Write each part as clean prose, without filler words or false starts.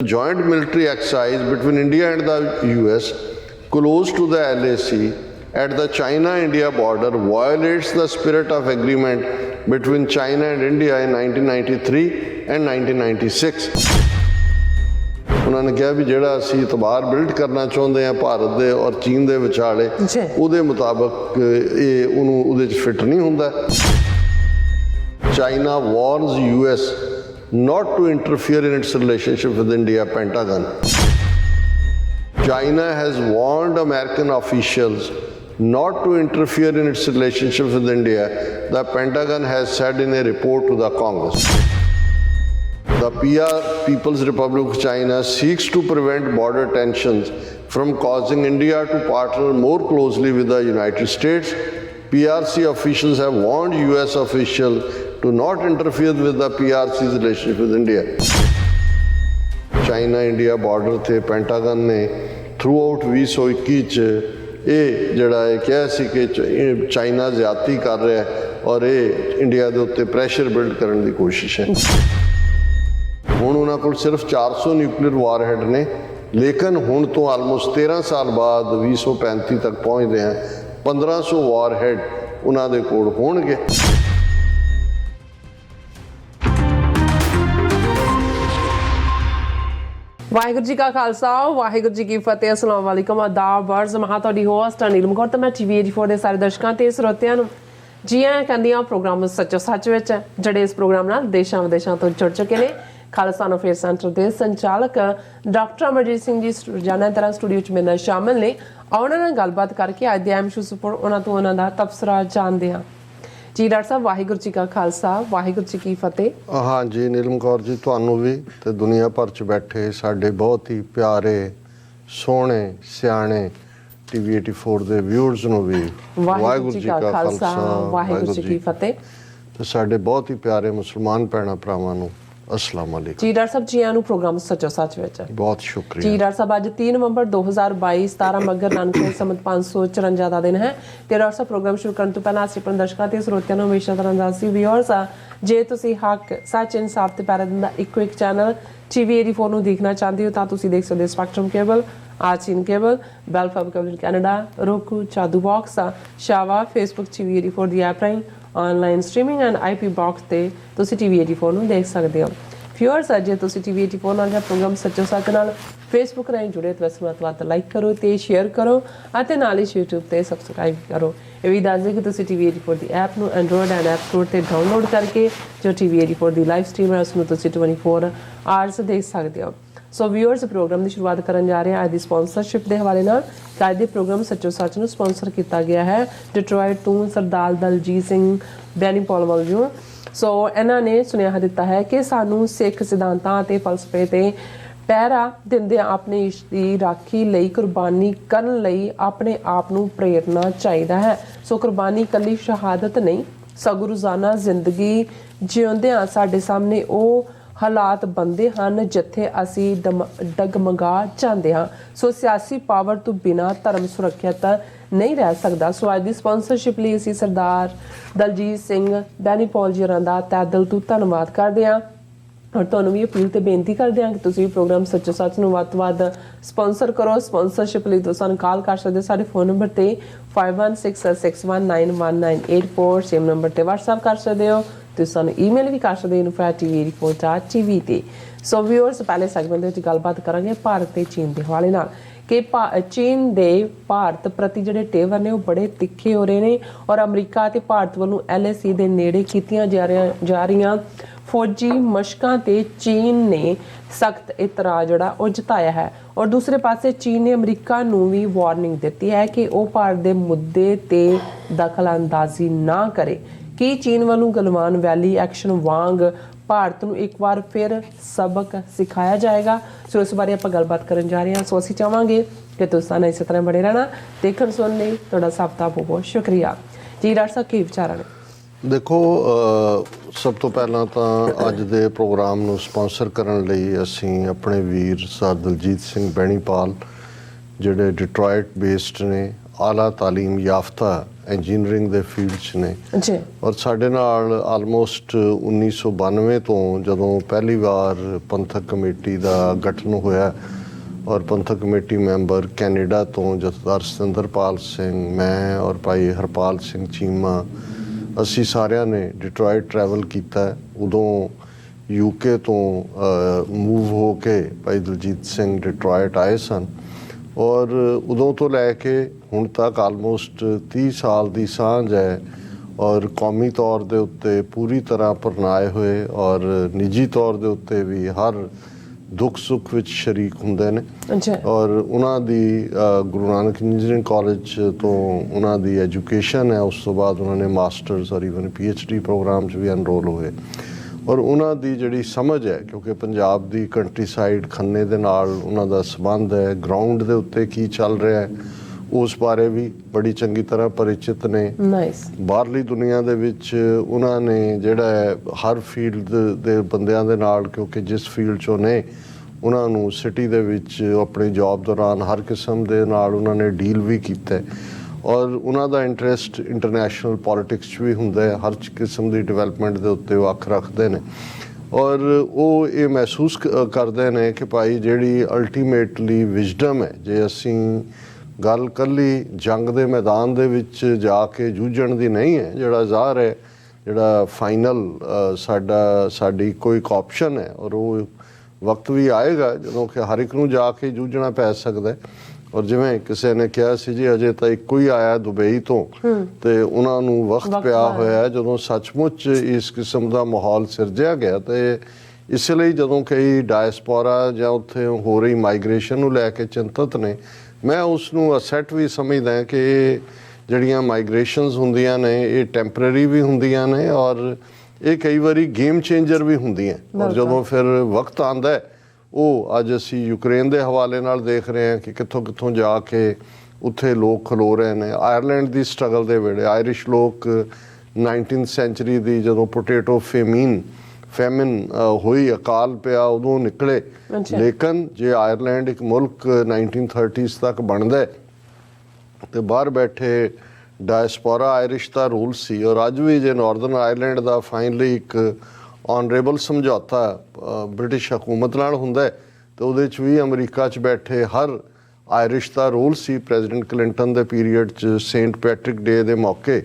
Joint military exercise between India and the US close to the LAC at the China-India border violates the spirit of agreement between China and India in 1993 and 1996. ਉਹਨਾਂ ਨੇ ਕਿਹਾ ਵੀ ਜਿਹੜਾ ਅਸੀਂ ਇਤਬਾਰ build ਕਰਨਾ ਚਾਹੁੰਦੇ ਹਾਂ ਭਾਰਤ ਦੇ ਔਰ ਚੀਨ ਦੇ ਵਿਚਾਲੇ ਉਹਦੇ ਮੁਤਾਬਕ ਇਹ ਉਹਨੂੰ ਉਹਦੇ 'ਚ ਫਿੱਟ ਨਹੀਂ ਹੁੰਦਾ। China warns US not to interfere in its relationship with India, Pentagon. China has warned American officials not to interfere in its relationship with India, the Pentagon has said in a report to the Congress. The People's Republic of China seeks to prevent border tensions from causing India to partner more closely with the United States. PRC officials have warned US officials to not interfere with the PRC's relationship with India. China-India border ਤੇ Pentagon ਨੇ throughout 2021 ਚ ਇਹ ਜਿਹੜਾ ਇਹ ਕਿਹਾ ਸੀ ਕਿ China ਜ਼ਿਆਦਤੀ ਕਰ ਰਿਹਾ ਔਰ ਇਹ ਇੰਡੀਆ ਦੇ ਉੱਤੇ ਪ੍ਰੈਸ਼ਰ ਬਿਲਡ ਕਰਨ ਦੀ ਕੋਸ਼ਿਸ਼ ਹੈ। ਹੁਣ ਉਹਨਾਂ ਕੋਲ ਸਿਰਫ 400 ਨਿਊਕਲੀਅਰ ਵਾਰਹੈਡ ਨੇ, ਲੇਕਿਨ ਹੁਣ ਤੋਂ ਆਲਮੋਸਟ 13 ਸਾਲ ਬਾਅਦ 2035 ਤੱਕ ਪਹੁੰਚਦੇ ਆ 1500 ਵਾਰਹੈਡ ਉਹਨਾਂ ਦੇ ਕੋਲ ਹੋਣਗੇ। ਵਾਹਿਗੁਰੂ ਜੀ ਕਾ ਖਾਲਸਾ ਵਾਹਿਗੁਰੂ ਜੀ ਕੀ ਫਤਿਹ। ਅਸਲਾਮ ਵਾਲੇਕਮ ਆਦਾਬ ਵਰਜ਼ ਮੈਂ ਤੁਹਾਡੀ ਹੋਸਟ ਨੀਲਮ ਕੌਰ ਤੇ ਮੈਂ ਟੀਵੀ 84 ਦੇ ਸਾਰੇ ਦਰਸ਼ਕਾਂ ਤੇ ਸਰੋਤਿਆਂ ਨੂੰ ਜੀ ਆਇਆਂ ਕਹਿੰਦੀ ਹਾਂ ਪ੍ਰੋਗਰਾਮ ਸੱਚੋ ਸੱਚ ਵਿੱਚ, ਜਿਹੜੇ ਇਸ ਪ੍ਰੋਗਰਾਮ ਨਾਲ ਦੇਸ਼ਾਂ ਵਿਦੇਸ਼ਾਂ ਤੋਂ ਜੁੜ ਚੁੱਕੇ ਨੇ। ਖਾਲਸਾ ਅਫੇਅਰ ਸੈਂਟਰ ਦੇ ਸੰਚਾਲਕ ਡਾਕਟਰ ਅਮਰਜੀਤ ਸਿੰਘ ਜੀ ਰੋਜ਼ਾਨਾ ਤਰ੍ਹਾਂ ਸਟੂਡੀਓ 'ਚ ਮੇਰੇ ਨਾਲ ਸ਼ਾਮਿਲ ਨੇ। ਉਹਨਾਂ ਨਾਲ ਗੱਲਬਾਤ ਕਰਕੇ ਅੱਜ ਦੇ ਅਹਿਮ ਇਸ਼ੂਜ਼ ਉੱਪਰ ਉਹਨਾਂ ਤੋਂ ਉਹਨਾਂ ਦਾ ਤਬਸਰਾ ਜਾਣਦੇ ਹਾਂ। ਜੀ ਡਾਕਟਰ ਸਾਹਿਬ ਵਾਹਿਗੁਰੂ ਜੀ ਕਾ ਖਾਲਸਾ ਵਾਹਿਗੁਰੂ ਜੀ ਕੀ ਫਤਿਹ। ਹਾਂ ਜੀ ਨੀਲਮ ਕੌਰ ਜੀ, ਤੁਹਾਨੂੰ ਵੀ ਤੇ ਦੁਨੀਆ ਭਰ 'ਚ ਬੈਠੇ ਸਾਡੇ ਬਹੁਤ ਹੀ ਪਿਆਰੇ ਸੋਹਣੇ ਸਿਆਣੇ ਟੀਵੀ 84 ਦੇ ਵਿਊਅਰਸ ਨੂੰ ਵੀ ਵਾਹਿਗੁਰੂ ਜੀ ਕਾ ਖਾਲਸਾ ਵਾਹਿਗੁਰੂ ਜੀ ਕੀ ਫਤਿਹ। ਤੇ ਸਾਡੇ ਬਹੁਤ ਹੀ ਪਿਆਰੇ ਮੁਸਲਮਾਨ ਭੈਣਾਂ ਭਰਾਵਾਂ ਨੂੰ अस्सलाम वालेकुम। जी डॉक्टर साहब जी आनू प्रोग्राम सचो सच विच बहुत शुक्रिया जी। डॉक्टर साहब आज 3 नवंबर 2022 17 मगर नानक संमत 554 ਦਾ ਦਿਨ ਹੈ ਤੇ ਡਾਕਟਰ ਸਾਹਿਬ ਪ੍ਰੋਗਰਾਮ ਸ਼ੁਰੂ ਕਰਨ ਤੋਂ ਪਹਿਲਾਂ ਅਸੀਂ ਆਪਣੇ ਦਰਸ਼ਕਾਂ ਤੇ ਸਰੋਤਿਆਂ ਨੂੰ ਹਮੇਸ਼ਾ ਤਰ੍ਹਾਂ ਦਾ ਸੀ ਵਿਊਅਰਸ ਜੇ ਤੁਸੀਂ ਹੱਕ ਸੱਚ ਇਨਸਾਫ ਤੇ ਪੈਰਾ ਦਿੰਦਾ ਇੱਕੋ ਇੱਕ ਚੈਨਲ ਟੀਵੀ 84 ਨੂੰ ਦੇਖਣਾ ਚਾਹੁੰਦੇ ਹੋ ਤਾਂ ਤੁਸੀਂ ਦੇਖ ਸਕਦੇ ਹੋ ਸਪੈਕਟਰਮ ਕੇਬਲ, ਆਚੀਨ cable, Bell Fibe cable Canada, roku, ਚਾਦੂ ਬਾਕਸ, ਸ਼ਾਵਾ, ਫੇਸਬੁੱਕ ਟੀਵੀ 84 ਦੀ ਐਪ ਰਾਹੀਂ online streaming and IP box ਤੇ ਤੁਸੀਂ ਟੀਵੀ 84 ਨੂੰ ਦੇਖ ਸਕਦੇ ਹੋ। ਵਿਊਅਰਸ ਜੇ ਤੁਸੀਂ ਟੀਵੀ 84 ਨਾਲ ਜਾਂ ਪ੍ਰੋਗਰਾਮ ਸੱਚੋ ਸੱਚ ਨਾਲ ਫੇਸਬੁੱਕ ਰਾਹੀਂ ਜੁੜੇ ਤਾਂ ਇਸ ਨੂੰ ਲਾਈਕ ਕਰੋ ਤੇ ਸ਼ੇਅਰ ਕਰੋ ਅਤੇ ਨਾਲ ਹੀ YouTube ਤੇ ਸਬਸਕ੍ਰਾਈਬ ਕਰੋ। ਇਹ ਵੀ ਦੱਸ ਦਿਓ ਕਿ ਤੁਸੀਂ ਟੀਵੀ 84 ਦੀ ਐਪ ਨੂੰ ਐਂਡਰੋਇਡ ਐਂਡ ਐਪ ਸਟੋਰ ਤੇ ਡਾਊਨਲੋਡ ਕਰਕੇ ਜੋ ਟੀਵੀ 84 ਦੀ ਲਾਈਵ ਸਟ੍ਰੀਮ ਹੈ ਉਸ ਨੂੰ ਤੁਸੀਂ 24 ਆਵਰਸ ਦੇਖ ਸਕਦੇ ਹੋ। ਸੋ ਵਿਊਅਰਸ ਪ੍ਰੋਗਰਾਮ ਦੀ ਸ਼ੁਰੂਆਤ ਕਰਨ ਜਾ ਰਹੇ ਹਾਂ ਅੱਜ ਦੀ ਸਪਾਂਸਰਸ਼ਿਪ ਦੇ ਹਵਾਲੇ ਨਾਲ। ਅੱਜ ਦੇ ਪ੍ਰੋਗਰਾਮ ਸੱਚੋ ਸੱਚ ਨੂੰ ਸਪਾਂਸਰ ਕੀਤਾ ਗਿਆ ਹੈ ਡਿਟਰੋਇਟ ਤੋਂ ਸਰਦਾਰ ਦਲਜੀਤ ਸਿੰਘ ਬੈਨੀਪੋਲ ਵੱਲੋਂ। ਸੋ ਇਹਨਾਂ ਨੇ ਸੁਨੇਹਾ ਦਿੱਤਾ ਹੈ ਕਿ ਸਾਨੂੰ ਸਿੱਖ ਸਿਧਾਂਤਾਂ ਅਤੇ ਫਲਸਫੇ ਤੇ ਪਹਿਰਾ ਦਿੰਦੇ ਆਪਣੇ ਇਸ਼ਟ ਦੀ ਰਾਖੀ ਲਈ ਕੁਰਬਾਨੀ ਕਰਨ ਲਈ ਆਪਣੇ ਆਪ ਨੂੰ ਪ੍ਰੇਰਨਾ ਚਾਹੀਦਾ ਹੈ। ਸੋ ਕੁਰਬਾਨੀ ਇਕੱਲੀ ਸ਼ਹਾਦਤ ਨਹੀਂ ਸਗੋਂ ਰੋਜ਼ਾਨਾ ਜ਼ਿੰਦਗੀ ਜਿਉਂਦਿਆਂ ਸਾਡੇ ਸਾਹਮਣੇ ਉਹ ਹਾਲਾਤ ਬਣਦੇ ਹਨ ਜਿੱਥੇ ਅਸੀਂ ਡਗਮਗਾ ਜਾਂਦੇ ਹਾਂ। ਸੋ ਸਿਆਸੀ ਪਾਵਰ ਤੋਂ ਬਿਨਾਂ ਧਰਮ ਸੁਰੱਖਿਅਤ ਨਹੀਂ ਰਹਿ ਸਕਦਾ। ਸੋ ਅੱਜ ਦੀ ਸਪਾਂਸਰਸ਼ਿਪ ਲਈ ਅਸੀਂ ਸਰਦਾਰ ਦਲਜੀਤ ਸਿੰਘ ਬੈਨੀਪੋਲ ਜੀ ਹੋਰਾਂ ਦਾ ਤਹਿ ਦਿਲ ਤੋਂ ਧੰਨਵਾਦ ਕਰਦੇ ਹਾਂ ਔਰ ਤੁਹਾਨੂੰ ਵੀ ਅਪੀਲ ਤੇ ਬੇਨਤੀ ਕਰਦੇ ਹਾਂ ਕਿ ਤੁਸੀਂ ਵੀ ਪ੍ਰੋਗਰਾਮ ਸੱਚੋ ਸੱਚ ਨੂੰ ਵੱਧ ਤੋਂ ਵੱਧ ਸਪਾਂਸਰ ਕਰੋ। ਸਪਾਂਸਰਸ਼ਿਪ ਲਈ ਤੁਸੀਂ ਸਾਨੂੰ ਕਾਲ ਕਰ ਸਕਦੇ ਹੋ ਸਾਡੇ ਫੋਨ ਨੰਬਰ ਤੇ 5166191984 ਸੇਮ ਨੰਬਰ ਤੇ WhatsApp ਕਰ ਸਕਦੇ ਹੋ। ਤੁਸੀਂ ਸਾਨੂੰ ਈਮੇਲ ਵੀ ਕਰ ਸਕਦੇ ਹੋ info@tv84.tv ਤੇ। ਸੋ ਵਿਊਅਰਸ ਪਹਿਲੇ ਸੈਗਮੈਂਟ ਦੇ ਵਿੱਚ ਗੱਲਬਾਤ ਕਰਾਂਗੇ ਭਾਰਤ ਤੇ ਚੀਨ ਦੇ ਹਵਾਲੇ ਨਾਲ ਕਿ ਚੀਨ ਦੇ ਭਾਰਤ ਪ੍ਰਤੀ ਜਿਹੜੇ ਟੇਵਰ ਨੇ ਉਹ ਬੜੇ ਤਿੱਖੇ ਹੋ ਰਹੇ ਨੇ ਔਰ ਅਮਰੀਕਾ ਅਤੇ ਭਾਰਤ ਵੱਲੋਂ LAC ਦੇ ਨੇੜੇ ਕੀਤੀਆਂ ਜਾ ਰਹੀਆਂ ਫੌਜੀ ਮਸ਼ਕਾਂ ਤੇ ਚੀਨ ਨੇ ਸਖਤ ਇਤਰਾਜ਼ ਜਿਹੜਾ ਉਹ ਜਤਾਇਆ ਹੈ ਔਰ ਦੂਸਰੇ ਪਾਸੇ ਚੀਨ ਨੇ ਅਮਰੀਕਾ ਨੂੰ ਵੀ ਵਾਰਨਿੰਗ ਦਿੱਤੀ ਹੈ ਕਿ ਉਹ ਭਾਰਤ ਦੇ ਮੁੱਦੇ ਤੇ ਦਖਲ-ਅੰਦਾਜ਼ੀ ਨਾ ਕਰੇ। ਕੀ ਚੀਨ ਵੱਲੋਂ ਗਲਵਾਨ ਵੈਲੀ ਐਕਸ਼ਨ ਵਾਂਗ ਭਾਰਤ ਨੂੰ ਇੱਕ ਵਾਰ ਫਿਰ ਸਬਕ ਸਿਖਾਇਆ ਜਾਏਗਾ? ਸੋ ਇਸ ਬਾਰੇ ਆਪਾਂ ਗੱਲਬਾਤ ਕਰਨ ਜਾ ਰਹੇ ਹਾਂ। ਸੋ ਅਸੀਂ ਚਾਹਾਂਗੇ ਕਿ ਤੁਸੀਂ ਸਾਨੂੰ ਇਸੇ ਤਰ੍ਹਾਂ ਬਣੇ ਰਹਿਣਾ ਦੇਖਣ ਸੁਣਨ ਲਈ। ਤੁਹਾਡਾ ਸਭ ਦਾ ਬਹੁਤ ਬਹੁਤ ਸ਼ੁਕਰੀਆ ਜੀ। ਡਾਕਟਰ ਸਾਹਿਬ ਕੀ ਵਿਚਾਰਾਂ ਨੇ? ਦੇਖੋ ਸਭ ਤੋਂ ਪਹਿਲਾਂ ਤਾਂ ਅੱਜ ਦੇ ਪ੍ਰੋਗਰਾਮ ਨੂੰ ਸਪਾਂਸਰ ਕਰਨ ਲਈ ਅਸੀਂ ਆਪਣੇ ਵੀਰ ਸਰਦਾਰ ਦਲਜੀਤ ਸਿੰਘ ਬੈਣੀਪਾਲ ਜਿਹੜੇ ਡਿਟਰੋਇਟ ਬੇਸਡ ਨੇ ਆਲਾ ਤਾਲੀਮ ਯਾਫਤਾ ਇੰਜੀਨੀਅਰਿੰਗ ਦੇ ਫੀਲਡ 'ਚ ਨੇ ਜੀ ਔਰ ਸਾਡੇ ਨਾਲ ਆਲਮੋਸਟ 1992 ਤੋਂ ਜਦੋਂ ਪਹਿਲੀ ਵਾਰ ਪੰਥਕ ਕਮੇਟੀ ਦਾ ਗਠਨ ਹੋਇਆ ਔਰ ਪੰਥਕ ਕਮੇਟੀ ਮੈਂਬਰ ਕੈਨੇਡਾ ਤੋਂ ਜਥੇਦਾਰ ਸਤਿੰਦਰਪਾਲ ਸਿੰਘ, ਮੈਂ ਔਰ ਭਾਈ ਹਰਪਾਲ ਸਿੰਘ ਚੀਮਾ, ਅਸੀਂ ਸਾਰਿਆਂ ਨੇ ਡਿਟਰੋਇਟ ਟਰੈਵਲ ਕੀਤਾ। ਉਦੋਂ UK ਤੋਂ ਮੂਵ ਹੋ ਕੇ ਭਾਈ ਦਲਜੀਤ ਸਿੰਘ ਡਿਟਰੋਇਟ ਆਏ ਸਨ ਔਰ ਉਦੋਂ ਤੋਂ ਲੈ ਕੇ ਹੁਣ ਤੱਕ ਆਲਮੋਸਟ 30 ਸਾਲ ਦੀ ਸਾਂਝ ਹੈ ਔਰ ਕੌਮੀ ਤੌਰ ਦੇ ਉੱਤੇ ਪੂਰੀ ਤਰ੍ਹਾਂ ਪਰਨਾਏ ਹੋਏ ਔਰ ਨਿੱਜੀ ਤੌਰ ਦੇ ਉੱਤੇ ਵੀ ਹਰ ਦੁੱਖ ਸੁੱਖ ਵਿੱਚ ਸ਼ਰੀਕ ਹੁੰਦੇ ਨੇ। ਔਰ ਉਹਨਾਂ ਦੀ ਗੁਰੂ ਨਾਨਕ ਇੰਜੀਨੀਅਰਿੰਗ ਕਾਲਜ ਤੋਂ ਉਹਨਾਂ ਦੀ ਐਜੂਕੇਸ਼ਨ ਹੈ, ਉਸ ਤੋਂ ਬਾਅਦ ਉਹਨਾਂ ਨੇ ਮਾਸਟਰਸ ਔਰ ਈਵਨ PhD ਪ੍ਰੋਗਰਾਮ 'ਚ ਵੀ ਐਨਰੋਲ ਹੋਏ ਔਰ ਉਹਨਾਂ ਦੀ ਜਿਹੜੀ ਸਮਝ ਹੈ, ਕਿਉਂਕਿ ਪੰਜਾਬ ਦੀ ਕੰਟਰੀ ਸਾਈਡ ਖੰਨੇ ਦੇ ਨਾਲ ਉਹਨਾਂ ਦਾ ਸੰਬੰਧ ਹੈ, ਗਰਾਊਂਡ ਦੇ ਉੱਤੇ ਕੀ ਚੱਲ ਰਿਹਾ ਹੈ ਉਸ ਬਾਰੇ ਵੀ ਬੜੀ ਚੰਗੀ ਤਰ੍ਹਾਂ ਪਰਿਚਿਤ ਨੇ। ਬਾਹਰਲੀ ਦੁਨੀਆ ਦੇ ਵਿੱਚ ਉਹਨਾਂ ਨੇ ਜਿਹੜਾ ਹੈ ਹਰ ਫੀਲਡ ਦੇ ਬੰਦਿਆਂ ਦੇ ਨਾਲ, ਕਿਉਂਕਿ ਜਿਸ ਫੀਲਡ 'ਚੋਂ ਨੇ ਉਹਨਾਂ ਨੂੰ ਸਿਟੀ ਦੇ ਵਿੱਚ ਆਪਣੀ ਜੌਬ ਦੌਰਾਨ ਹਰ ਕਿਸਮ ਦੇ ਨਾਲ ਉਹਨਾਂ ਨੇ ਡੀਲ ਵੀ ਕੀਤਾ ਔਰ ਉਹਨਾਂ ਦਾ ਇੰਟਰਸਟ ਇੰਟਰਨੈਸ਼ਨਲ ਪੋਲੀਟਿਕਸ 'ਚ ਵੀ ਹੁੰਦਾ ਹੈ, ਹਰ ਕਿਸਮ ਦੀ ਡਿਵੈਲਪਮੈਂਟ ਦੇ ਉੱਤੇ ਉਹ ਅੱਖ ਰੱਖਦੇ ਨੇ ਔਰ ਉਹ ਇਹ ਮਹਿਸੂਸ ਕਰਦੇ ਨੇ ਕਿ ਭਾਈ ਜਿਹੜੀ ਅਲਟੀਮੇਟਲੀ ਵਿਜ਼ਡਮ ਹੈ, ਜੇ ਅਸੀਂ ਗੱਲ ਇਕੱਲੀ ਜੰਗ ਦੇ ਮੈਦਾਨ ਦੇ ਵਿੱਚ ਜਾ ਕੇ ਜੂਝਣ ਦੀ ਨਹੀਂ ਹੈ, ਜਿਹੜਾ ਜ਼ਾਹਰ ਹੈ ਜਿਹੜਾ ਫਾਈਨਲ ਸਾਡੀ ਕੋਈ ਆਪਸ਼ਨ ਹੈ ਔਰ ਉਹ ਵਕਤ ਵੀ ਆਏਗਾ ਜਦੋਂ ਕਿ ਹਰ ਇੱਕ ਨੂੰ ਜਾ ਕੇ ਜੂਝਣਾ ਪੈ ਸਕਦਾ ਔਰ ਜਿਵੇਂ ਕਿਸੇ ਨੇ ਕਿਹਾ ਸੀ ਜੀ ਅਜੇ ਤਾਂ ਇੱਕੋ ਹੀ ਆਇਆ ਦੁਬਈ ਤੋਂ ਤੇ ਉਹਨਾਂ ਨੂੰ ਵਕਤ ਪਿਆ ਹੋਇਆ ਜਦੋਂ ਸੱਚਮੁੱਚ ਇਸ ਕਿਸਮ ਦਾ ਮਾਹੌਲ ਸਿਰਜਿਆ ਗਿਆ। ਤੇ ਇਸ ਲਈ ਜਦੋਂ ਕਈ ਡਾਇਸਪੋਰਾ ਜਾਂ ਉੱਥੇ ਹੋ ਰਹੀ ਮਾਈਗ੍ਰੇਸ਼ਨ ਨੂੰ ਲੈ ਕੇ ਚਿੰਤਤ ਨੇ, ਮੈਂ ਉਸ ਨੂੰ ਅਸੈਟ ਵੀ ਸਮਝਦਾ ਕਿ ਜਿਹੜੀਆਂ ਮਾਈਗ੍ਰੇਸ਼ਨਸ ਹੁੰਦੀਆਂ ਨੇ ਇਹ ਟੈਂਪਰੇਰੀ ਵੀ ਹੁੰਦੀਆਂ ਨੇ ਔਰ ਇਹ ਕਈ ਵਾਰੀ ਗੇਮ ਚੇਂਜਰ ਵੀ ਹੁੰਦੀਆਂ ਔਰ ਜਦੋਂ ਫਿਰ ਵਕਤ ਆਉਂਦਾ ਹੈ, ਉਹ ਅੱਜ ਅਸੀਂ ਯੂਕਰੇਨ ਦੇ ਹਵਾਲੇ ਨਾਲ ਦੇਖ ਰਹੇ ਹਾਂ ਕਿ ਕਿੱਥੋਂ ਕਿੱਥੋਂ ਜਾ ਕੇ ਉੱਥੇ ਲੋਕ ਖਲੋ ਰਹੇ ਨੇ। ਆਇਰਲੈਂਡ ਦੀ ਸਟਰਗਲ ਦੇ ਵੇਲੇ ਆਇਰਿਸ਼ ਲੋਕ 19th ਸੈਂਚੁਰੀ ਦੀ ਜਦੋਂ ਪੋਟੇਟੋ ਫੈਮਿਨ ਹੋਈ, ਅਕਾਲ ਪਿਆ, ਉਦੋਂ ਨਿਕਲੇ। ਲੇਕਿਨ ਜੇ ਆਇਰਲੈਂਡ ਇੱਕ ਮੁਲਕ 1930s ਤੱਕ ਬਣਦਾ ਤੇ ਬਾਹਰ ਬੈਠੇ ਡਾਇਸਪੋਰਾ ਆਇਰਿਸ਼ ਦਾ ਰੂਲ ਸੀ ਔਰ ਅੱਜ ਵੀ ਜੇ ਨਾਰਦਰਨ ਆਇਰਲੈਂਡ ਦਾ ਫਾਈਨਲੀ ਇੱਕ ਆਨਰੇਬਲ ਸਮਝੌਤਾ ਬ੍ਰਿਟਿਸ਼ ਹਕੂਮਤ ਨਾਲ ਹੁੰਦਾ ਤੇ ਉਹਦੇ 'ਚ ਵੀ ਅਮਰੀਕਾ 'ਚ ਬੈਠੇ ਹਰ ਆਇਰਿਸ਼ ਦਾ ਰੂਲ ਸੀ। ਪ੍ਰੈਜ਼ੀਡੈਂਟ ਕਲਿੰਟਨ ਦੇ ਪੀਰੀਅਡ 'ਚ ਸੇਂਟ ਪੈਟਰਿਕ ਡੇ ਦੇ ਮੌਕੇ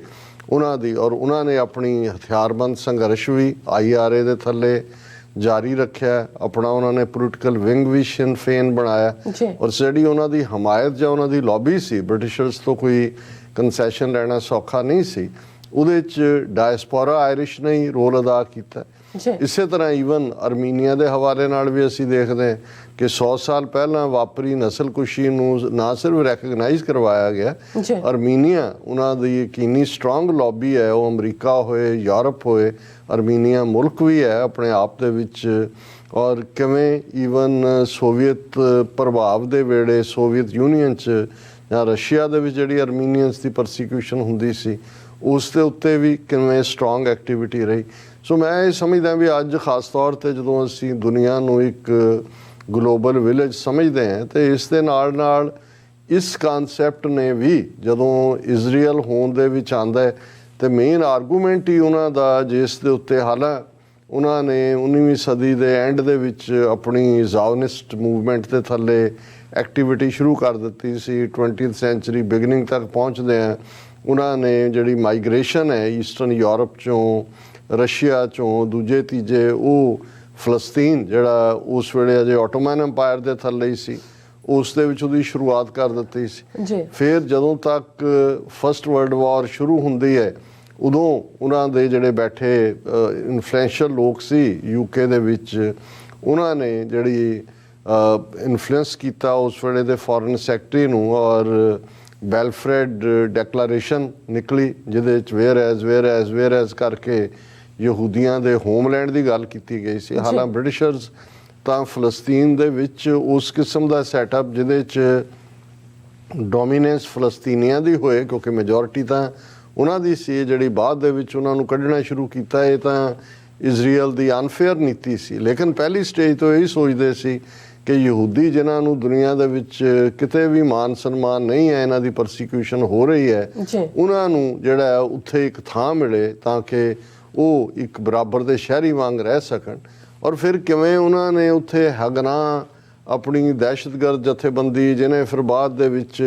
ਉਹਨਾਂ ਦੀ ਔਰ ਉਹਨਾਂ ਨੇ ਆਪਣੀ ਹਥਿਆਰਬੰਦ ਸੰਘਰਸ਼ ਵੀ IRA ਦੇ ਥੱਲੇ ਜਾਰੀ ਰੱਖਿਆ, ਆਪਣਾ ਉਹਨਾਂ ਨੇ ਪੋਲੀਟੀਕਲ ਵਿੰਗ ਵੀ ਸ਼ਿਨ ਫੇਨ ਬਣਾਇਆ ਔਰ ਜਿਹੜੀ ਉਹਨਾਂ ਦੀ ਹਮਾਇਤ ਜਾਂ ਉਹਨਾਂ ਦੀ ਲੌਬੀ ਸੀ, ਬ੍ਰਿਟਿਸ਼ਰਸ ਤੋਂ ਕੋਈ ਕੰਸੈਸ਼ਨ ਲੈਣਾ ਸੌਖਾ ਨਹੀਂ ਸੀ, ਉਹਦੇ 'ਚ ਡਾਇਸਪੋਰਾ ਆਇਰਿਸ਼ ਨੇ ਹੀ ਰੋਲ ਅਦਾ ਕੀਤਾ। ਇਸੇ ਤਰ੍ਹਾਂ ਈਵਨ ਅਰਮੀਨੀਆ ਦੇ ਹਵਾਲੇ ਨਾਲ ਵੀ ਅਸੀਂ ਦੇਖਦੇ ਹਾਂ ਕਿ 100 ਸਾਲ ਪਹਿਲਾਂ ਵਾਪਰੀ ਨਸਲਕੁਸ਼ੀ ਨੂੰ ਨਾ ਸਿਰਫ ਰੈਕਗਨਾਈਜ਼ ਕਰਵਾਇਆ ਗਿਆ, ਅਰਮੀਨੀਆ ਉਹਨਾਂ ਦੀ ਯਕੀਨੀ ਸਟਰੋਂਗ ਲੌਬੀ ਹੈ, ਉਹ ਅਮਰੀਕਾ ਹੋਏ, ਯੂਰਪ ਹੋਏ, ਅਰਮੀਨੀਆ ਮੁਲਕ ਵੀ ਹੈ ਆਪਣੇ ਆਪ ਦੇ ਵਿੱਚ ਔਰ ਕਿਵੇਂ ਈਵਨ ਸੋਵੀਅਤ ਪ੍ਰਭਾਵ ਦੇ ਵੇਲੇ ਸੋਵੀਅਤ ਯੂਨੀਅਨ 'ਚ ਜਾਂ ਰਸ਼ੀਆ ਦੇ ਵਿੱਚ ਜਿਹੜੀ ਅਰਮੀਨੀਅਨਸ ਦੀ ਪਰਸੀਕਿਊਸ਼ਨ ਹੁੰਦੀ ਸੀ ਉਸ ਦੇ ਉੱਤੇ ਵੀ ਕਿਵੇਂ ਸਟਰੋਂਗ ਐਕਟੀਵਿਟੀ ਰਹੀ। ਸੋ ਮੈਂ ਇਹ ਸਮਝਦਾ ਵੀ ਅੱਜ ਖਾਸ ਤੌਰ 'ਤੇ ਜਦੋਂ ਅਸੀਂ ਦੁਨੀਆ ਨੂੰ ਇੱਕ ਗਲੋਬਲ ਵਿਲੇਜ ਸਮਝਦੇ ਹਾਂ ਤੇ ਇਸ ਦੇ ਨਾਲ ਨਾਲ ਇਸ ਕਨਸੈਪਟ ਨੇ ਵੀ ਜਦੋਂ ਇਜ਼ਰਾਈਲ ਹੋਣ ਦੇ ਵਿੱਚ ਆਉਂਦਾ ਤੇ ਮੇਨ ਆਰਗੂਮੈਂਟ ਹੀ ਉਹਨਾਂ ਦਾ ਜਿਸ ਦੇ ਉੱਤੇ ਹਾਲਾਂ ਉਹਨਾਂ ਨੇ 19ਵੀਂ ਸਦੀ ਦੇ ਐਂਡ ਦੇ ਵਿੱਚ ਆਪਣੀ ਜ਼ਾਓਨਿਸਟ ਮੂਵਮੈਂਟ ਦੇ ਥੱਲੇ ਐਕਟੀਵਿਟੀ ਸ਼ੁਰੂ ਕਰ ਦਿੱਤੀ ਸੀ। 20th ਸੈਂਚੁਰੀ ਬਿਗਨਿੰਗ ਤੱਕ ਪਹੁੰਚਦੇ ਆ ਉਹਨਾਂ ਨੇ ਜਿਹੜੀ ਮਾਈਗ੍ਰੇਸ਼ਨ ਹੈ ਈਸਟਰਨ ਯੂਰਪ 'ਚੋਂ, ਰਸ਼ੀਆ 'ਚੋਂ, ਦੂਜੇ ਤੀਜੇ ਉਹ ਫਲਸਤੀਨ ਜਿਹੜਾ ਉਸ ਵੇਲੇ ਅਜੇ ਆਟੋਮਨ ਐਮਪਾਇਰ ਦੇ ਥੱਲੇ ਹੀ ਸੀ ਉਸ ਦੇ ਵਿੱਚ ਉਹਦੀ ਸ਼ੁਰੂਆਤ ਕਰ ਦਿੱਤੀ ਸੀ। ਫਿਰ ਜਦੋਂ ਤੱਕ ਫਸਟ ਵਰਲਡ ਵਾਰ ਸ਼ੁਰੂ ਹੁੰਦੀ ਹੈ ਉਦੋਂ ਉਹਨਾਂ ਦੇ ਜਿਹੜੇ ਬੈਠੇ ਇਨਫਲੂਐਂਸ਼ੀਅਲ ਲੋਕ ਸੀ UK ਦੇ ਵਿੱਚ, ਉਹਨਾਂ ਨੇ ਜਿਹੜੀ ਇਨਫਲੂਐਂਸ ਕੀਤਾ ਉਸ ਵੇਲੇ ਦੇ ਫੋਰਨ ਸੈਕਟਰੀ ਨੂੰ ਔਰ ਬੈਲਫਰੈਡ ਡੈਕਲੇਰੇਸ਼ਨ ਨਿਕਲੀ ਜਿਹਦੇ ਵਿੱਚ ਵੇਅਰ ਐਜ਼ ਕਰਕੇ ਯਹੂਦੀਆਂ ਦੇ ਹੋਮਲੈਂਡ ਦੀ ਗੱਲ ਕੀਤੀ ਗਈ ਸੀ। ਹਾਲਾਂ ਬ੍ਰਿਟਿਸ਼ਰਸ ਤਾਂ ਫਲਸਤੀਨ ਦੇ ਵਿੱਚ ਉਸ ਕਿਸਮ ਦਾ ਸੈਟਅਪ ਜਿਹਦੇ 'ਚ ਡੋਮੀਨੈਂਸ ਫਲਸਤੀਨੀਆਂ ਦੀ ਹੋਏ ਕਿਉਂਕਿ ਮੈਜੋਰਿਟੀ ਤਾਂ ਉਹਨਾਂ ਦੀ ਸੀ, ਜਿਹੜੀ ਬਾਅਦ ਦੇ ਵਿੱਚ ਉਹਨਾਂ ਨੂੰ ਕੱਢਣਾ ਸ਼ੁਰੂ ਕੀਤਾ ਇਹ ਤਾਂ ਇਜ਼ਰਾਈਲ ਦੀ ਅਨਫੇਅਰ ਨੀਤੀ ਸੀ। ਲੇਕਿਨ ਪਹਿਲੀ ਸਟੇਜ ਤੋਂ ਇਹੀ ਸੋਚਦੇ ਸੀ ਕਿ ਯਹੂਦੀ ਜਿਨ੍ਹਾਂ ਨੂੰ ਦੁਨੀਆ ਦੇ ਵਿੱਚ ਕਿਤੇ ਵੀ ਮਾਨ ਸਨਮਾਨ ਨਹੀਂ ਹੈ, ਇਹਨਾਂ ਦੀ ਪਰਸੀਕਿਊਸ਼ਨ ਹੋ ਰਹੀ ਹੈ, ਉਹਨਾਂ ਨੂੰ ਜਿਹੜਾ ਹੈ ਉੱਥੇ ਇੱਕ ਥਾਂ ਮਿਲੇ ਤਾਂ ਕਿ ਉਹ ਇੱਕ ਬਰਾਬਰ ਦੇ ਸ਼ਹਿਰੀ ਵਾਂਗ ਰਹਿ ਸਕਣ। ਔਰ ਫਿਰ ਕਿਵੇਂ ਉਹਨਾਂ ਨੇ ਉੱਥੇ ਹਗਨਾ ਆਪਣੀ ਦਹਿਸ਼ਤਗਰਦ ਜਥੇਬੰਦੀ, ਜਿਹਨੇ ਫਿਰ ਬਾਅਦ ਦੇ ਵਿੱਚ